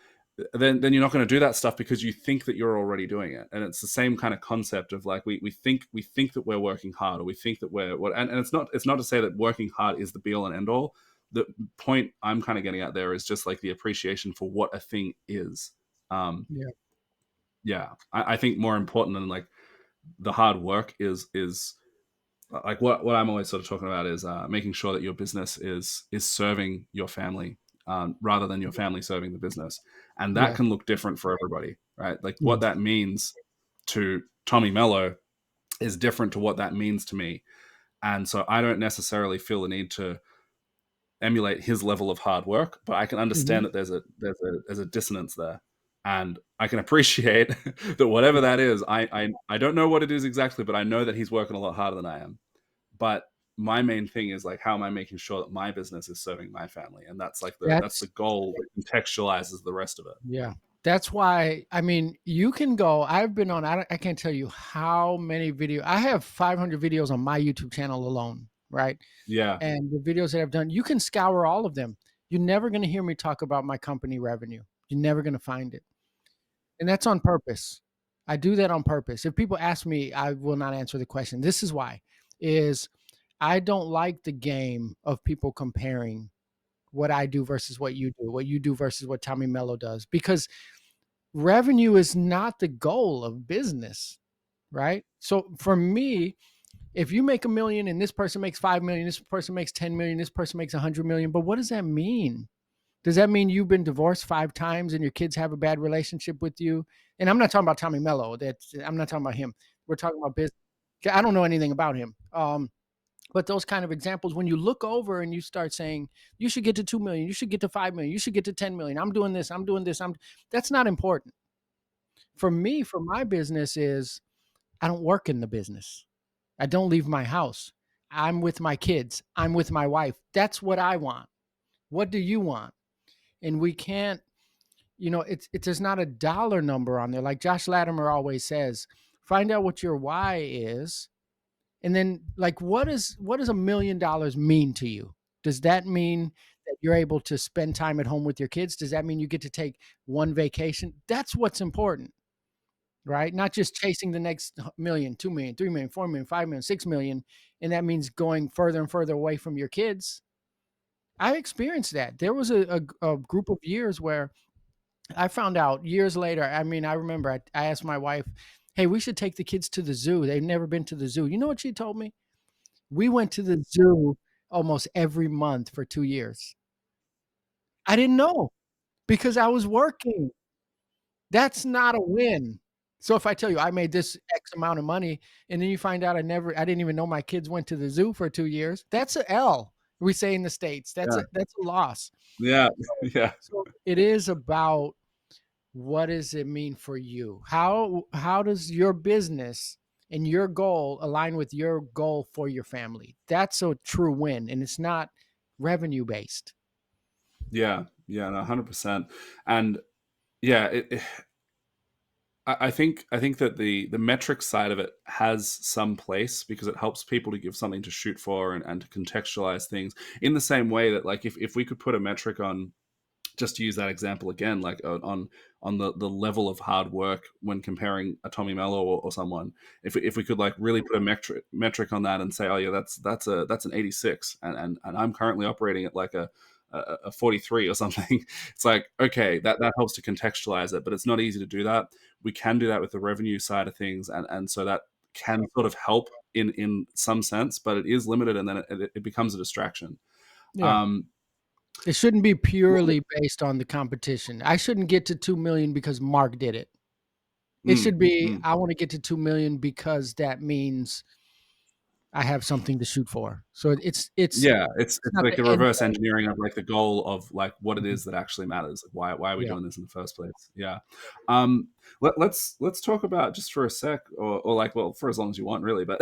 then you're not going to do that stuff because you think that you're already doing it. And it's the same kind of concept of like we think that we're working hard, or we think that we're what, and it's not to say that working hard is the be all and end all. The point I'm kind of getting at there is just like the appreciation for what a thing is. Yeah. Yeah, I think more important than like the hard work is like what I'm always sort of talking about is making sure that your business is serving your family, rather than your family serving the business, and that Yeah. can look different for everybody, right? Like what Yes. that means to Tommy Mello is different to what that means to me, and so I don't necessarily feel the need to emulate his level of hard work, but I can understand Mhm. that there's a dissonance there, and I can appreciate that whatever that is. I don't know what it is exactly, but I know that he's working a lot harder than I am. But my main thing is like, how am I making sure that my business is serving my family? And that's like that's the That's goal that contextualizes the rest of it. yeah. That's why, I mean, you can go. I've been on, I can't tell you how many video. I have 500 videos on my YouTube channel alone, right? Yeah, And the videos that I've done, you can scour all of them. You're never going to hear me talk about my company revenue. You're never going to find it. And that's on purpose. I do that on purpose. If people ask me, I will not answer the question. This is why is I don't like the game of people comparing what I do versus what you do versus what Tommy Mello does, because revenue is not the goal of business, right? So for me, if you make a million and this person makes 5 million, this person makes 10 million, this person makes 100 million, but what does that mean? Does that mean you've been divorced 5 times and your kids have a bad relationship with you? And I'm not talking about Tommy Mello. I'm not talking about him. We're talking about business. I don't know anything about him. But those kind of examples, when you look over and you start saying, you should get to 2 million, you should get to 5 million, you should get to 10 million. I'm doing this, I'm doing this. That's not important. For me, for my business is I don't work in the business. I don't leave my house. I'm with my kids. I'm with my wife. That's what I want. What do you want? And we can't, there's not a dollar number on there. Like Josh Latimer always says, find out what your why is. And then like, what does $1 million mean to you? Does that mean that you're able to spend time at home with your kids? Does that mean you get to take one vacation? That's what's important, right? Not just chasing the next million, 2 million, 3 million, 4 million, 5 million, 6 million. And that means going further and further away from your kids. I experienced that. There was a group of years where I found out years later. I mean, I remember I asked my wife, hey, we should take the kids to the zoo. They've never been to the zoo. You know what she told me? We went to the zoo almost every month for 2 years. I didn't know because I was working. That's not a win. So if I tell you I made this X amount of money and then you find out I didn't even know my kids went to the zoo for 2 years, that's a L. We say in the States. yeah, That's a loss. yeah, So yeah, so it is about what does it mean for you? How does your business and your goal align with your goal for your family? That's a true win, and it's not revenue based. yeah, yeah. No, 100%. And yeah, I think that the metric side of it has some place because it helps people to give something to shoot for and to contextualize things in the same way that like if we could put a metric on, just to use that example again, like on the level of hard work when comparing a Tommy Mello or someone, if we could like really put a metric on that and say, oh yeah, that's an 86, and I'm currently operating at like a 43 or something. It's like, okay, that helps to contextualize it, but it's not easy to do that. We can do that with the revenue side of things, and so that can sort of help in some sense, but it is limited, and then it becomes a distraction. Yeah. um It shouldn't be purely based on the competition. I shouldn't get to 2 million because Mark did it. It mm, should be, mm. I want to get to 2 million because that means I have something to shoot for. So it's Yeah, it's not like the a end reverse goal. engineering of like the goal of like what it Mhm. is that actually matters. Like, why are we Yeah. doing this in the first place? Yeah. Um, let's talk about just for a sec, or like, well, for as long as you want, really. But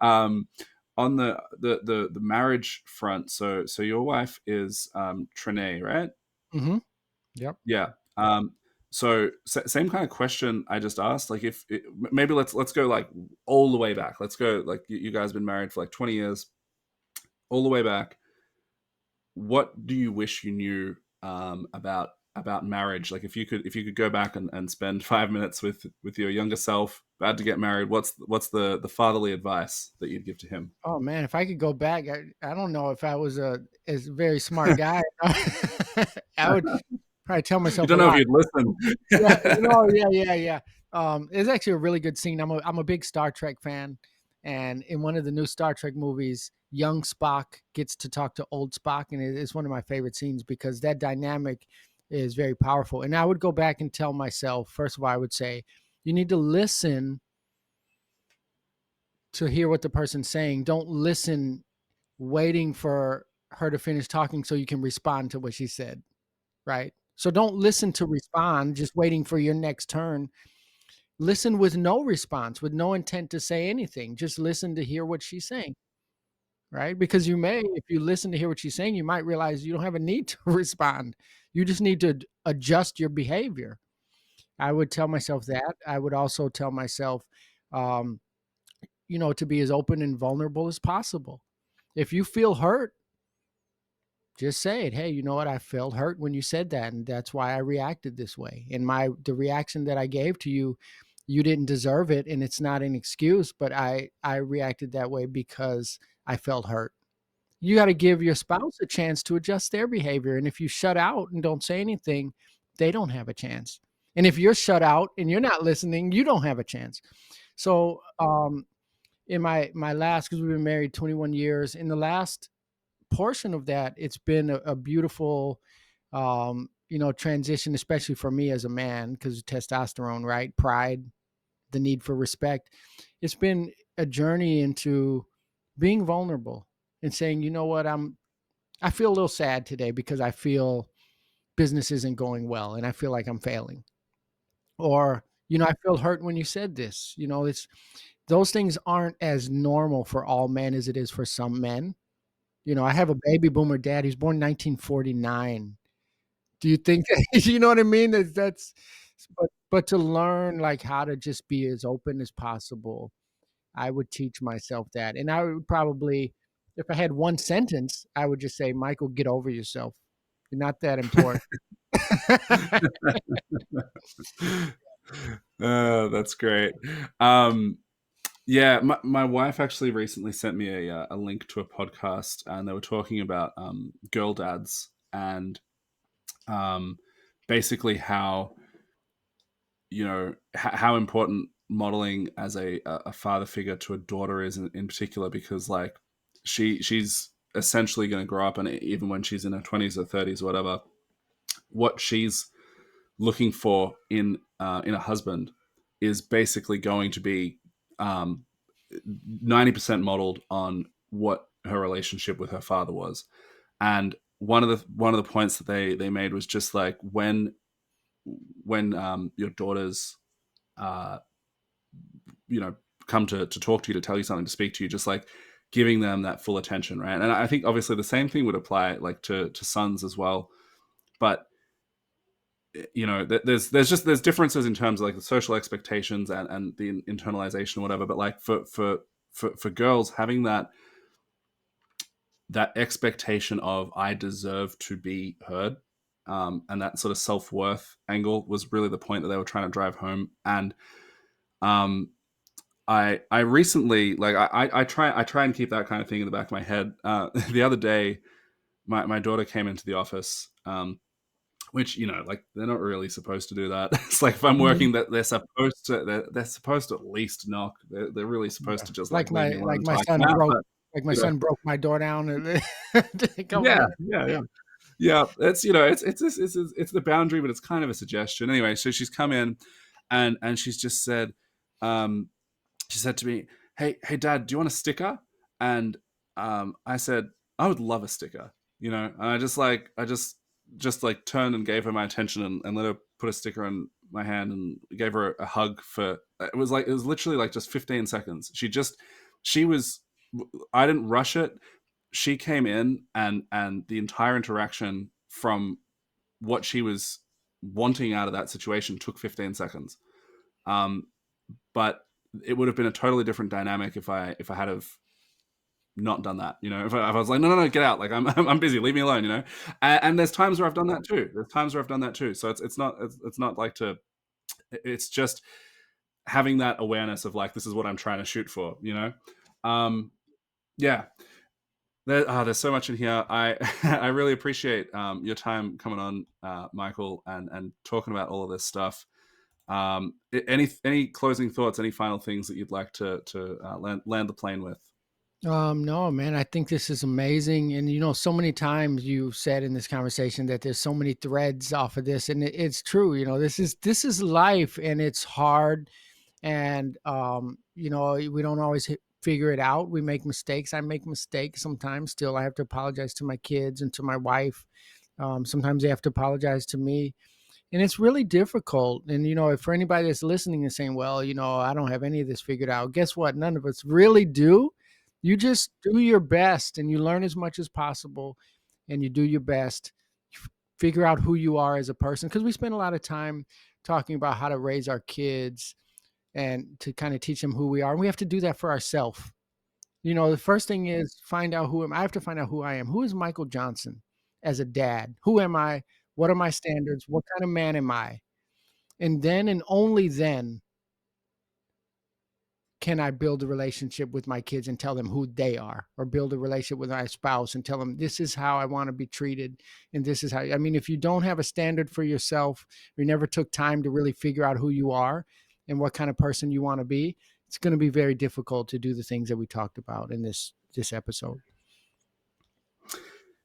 um, on the marriage front, so your wife is Trinae, right? Mhm. Yep. Yeah. So same kind of question I just asked. Like, if maybe let's go like all the way back. Let's go like you guys have been married for like 20 years, all the way back. What do you wish you knew about marriage? Like if you could go back and spend 5 minutes with your younger self about to get married, what's the fatherly advice that you'd give to him? Oh man, if I could go back, I don't know if I was a very smart guy. I would probably tell You myself a don't know if lot. you'd listen. Yeah, yeah, yeah, yeah. It's actually a really good scene. I'm a big Star Trek fan, and in one of the new Star Trek movies, young Spock gets to talk to old Spock, and it's one of my favorite scenes because that dynamic is very powerful. And I would go back and tell myself, first of all, I would say, you need to listen to hear what the person's saying. Don't listen waiting for her to finish talking so you can respond to what she said, right? So don't listen to respond, just waiting for your next turn. Listen with no response, with no intent to say anything. Just listen to hear what she's saying, right? Because you may, if you listen to hear what she's saying, you might realize you don't have a need to respond. You just need to adjust your behavior. I would tell myself that. I would also tell myself, um, to be as open and vulnerable as possible. If you feel hurt, just say it. Hey, you know what? I felt hurt when you said that, and that's why I reacted this way. And the reaction that I gave to you, you didn't deserve it, and it's not an excuse, but I reacted that way because I felt hurt. You got to give your spouse a chance to adjust their behavior, and if you shut out and don't say anything, they don't have a chance. And if you're shut out and you're not listening, you don't have a chance. So, in my last, because we've been married 21 years, in the last portion of that, it's been a beautiful, transition, especially for me as a man, because testosterone, right? Pride, the need for respect. It's been a journey into being vulnerable and saying, you know what, I feel a little sad today because I feel business isn't going well and I feel like I'm failing. Or, I feel hurt when you said this. It's those things aren't as normal for all men as it is for some men. I have a baby boomer dad. He's born 1949. Do you think you know what I mean? That's but to learn like how to just be as open as possible, I would teach myself that. And I would probably, if I had one sentence, I would just say, Michael, get over yourself. You're not that important. That's great. Yeah, my wife actually recently sent me a link to a podcast, and they were talking about girl dads and basically how how important modeling as a father figure to a daughter is in particular, because like she's essentially going to grow up, and even when she's in her 20s or 30s or whatever, what she's looking for in a husband is basically going to be 90% modeled on what her relationship with her father was. And one of the points that they made was just like when your daughters come to talk to you, to tell you something, to speak to you, just like giving them that full attention, right? And I think obviously the same thing would apply like to sons as well, but there's differences in terms of like the social expectations and the internalization or whatever. But like for girls, having that expectation of I deserve to be heard, and that sort of self-worth angle was really the point that they were trying to drive home. And I recently, like, I try and keep that kind of thing in the back of my head. The other day, my daughter came into the office, which like they're not really supposed to do that. It's like if I'm working, that they're supposed to at least knock. They're really supposed to just like my son broke son broke my door down and yeah. It's it's the boundary, but it's kind of a suggestion anyway. So she's come in, and she's just said, she said to me, hey Dad, do you want a sticker? And I said, I would love a sticker, and I just like turned and gave her my attention and let her put a sticker on my hand and gave her a hug for, it was literally like just 15 seconds. I didn't rush it. She came in, and the entire interaction from what she was wanting out of that situation took 15 seconds. But it would have been a totally different dynamic if I had have not done that. If I was like, no, get out. Like I'm busy. Leave me alone. And there's times where I've done that too. So it's not like it's just having that awareness of like, this is what I'm trying to shoot for. Yeah. There's so much in here. I really appreciate your time coming on, Michael, and talking about all of this stuff. Any closing thoughts? Any final things that you'd like to land the plane with? No, man, I think this is amazing. And, so many times you said in this conversation that there's so many threads off of this, and it's true. This is life, and it's hard. And, we don't always figure it out. We make mistakes. I make mistakes sometimes. Still, I have to apologize to my kids and to my wife. Sometimes they have to apologize to me. And it's really difficult. And, if for anybody that's listening and saying, well, I don't have any of this figured out, guess what? None of us really do. You just do your best and you learn as much as possible and you do your best. Figure out who you are as a person, because we spend a lot of time talking about how to raise our kids and to kind of teach them who we are. And we have to do that for ourselves. The first thing is find out who I have to find out who I am. Who is Michael Johnson as a dad? Who am I? What are my standards? What kind of man am I? And then and only then can I build a relationship with my kids and tell them who they are, or build a relationship with my spouse and tell them this is how I want to be treated. And this is how, if you don't have a standard for yourself, you never took time to really figure out who you are and what kind of person you want to be, it's going to be very difficult to do the things that we talked about in this episode.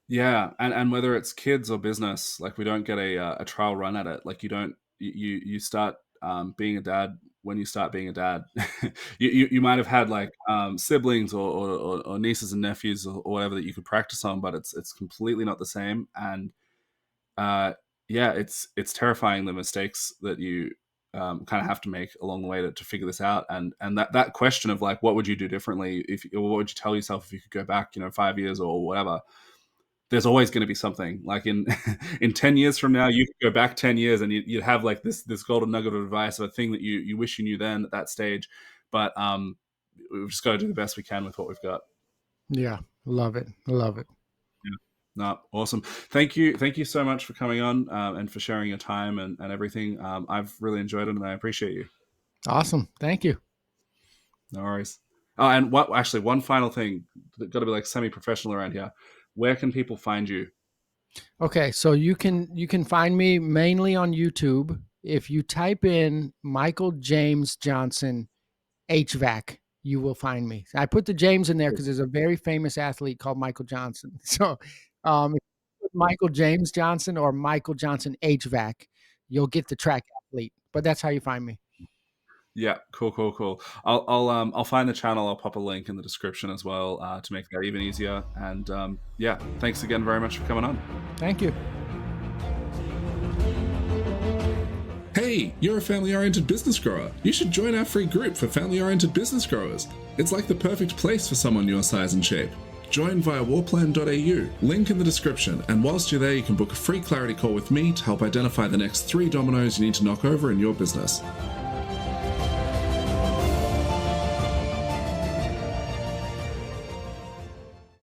Yeah, and whether it's kids or business, like we don't get a trial run at it. Like you start being a dad when you start being a dad. you might have had like siblings or nieces and nephews or whatever that you could practice on, but it's completely not the same. And it's terrifying, the mistakes that you kind of have to make along the way to figure this out. And that question of like, what would you do differently or what would you tell yourself if you could go back 5 years or whatever. There's always going to be something like in 10 years from now, you could go back 10 years and you'd have like this golden nugget of advice of a thing that you wish you knew then at that stage. But we've just got to do the best we can with what we've got. Yeah. Love it. Love it. Yeah. No, awesome. Thank you so much for coming on and for sharing your time and everything. I've really enjoyed it and I appreciate you. Awesome. Thank you. No worries. Oh, and one final thing, got to be like semi-professional around here. Where can people find you? Okay, so you can find me mainly on YouTube. If you type in Michael James Johnson HVAC, you will find me. I put the James in there because there's a very famous athlete called Michael Johnson. So Michael James Johnson or Michael Johnson HVAC, you'll get the track athlete. But that's how you find me. Yeah, cool. I'll find the channel. I'll pop a link in the description as well to make that even easier. And thanks again very much for coming on. Thank you. Hey, you're a family-oriented business grower. You should join our free group for family-oriented business growers. It's like the perfect place for someone your size and shape. Join via warplan.au, link in the description, and whilst you're there you can book a free clarity call with me to help identify the next 3 dominoes you need to knock over in your business.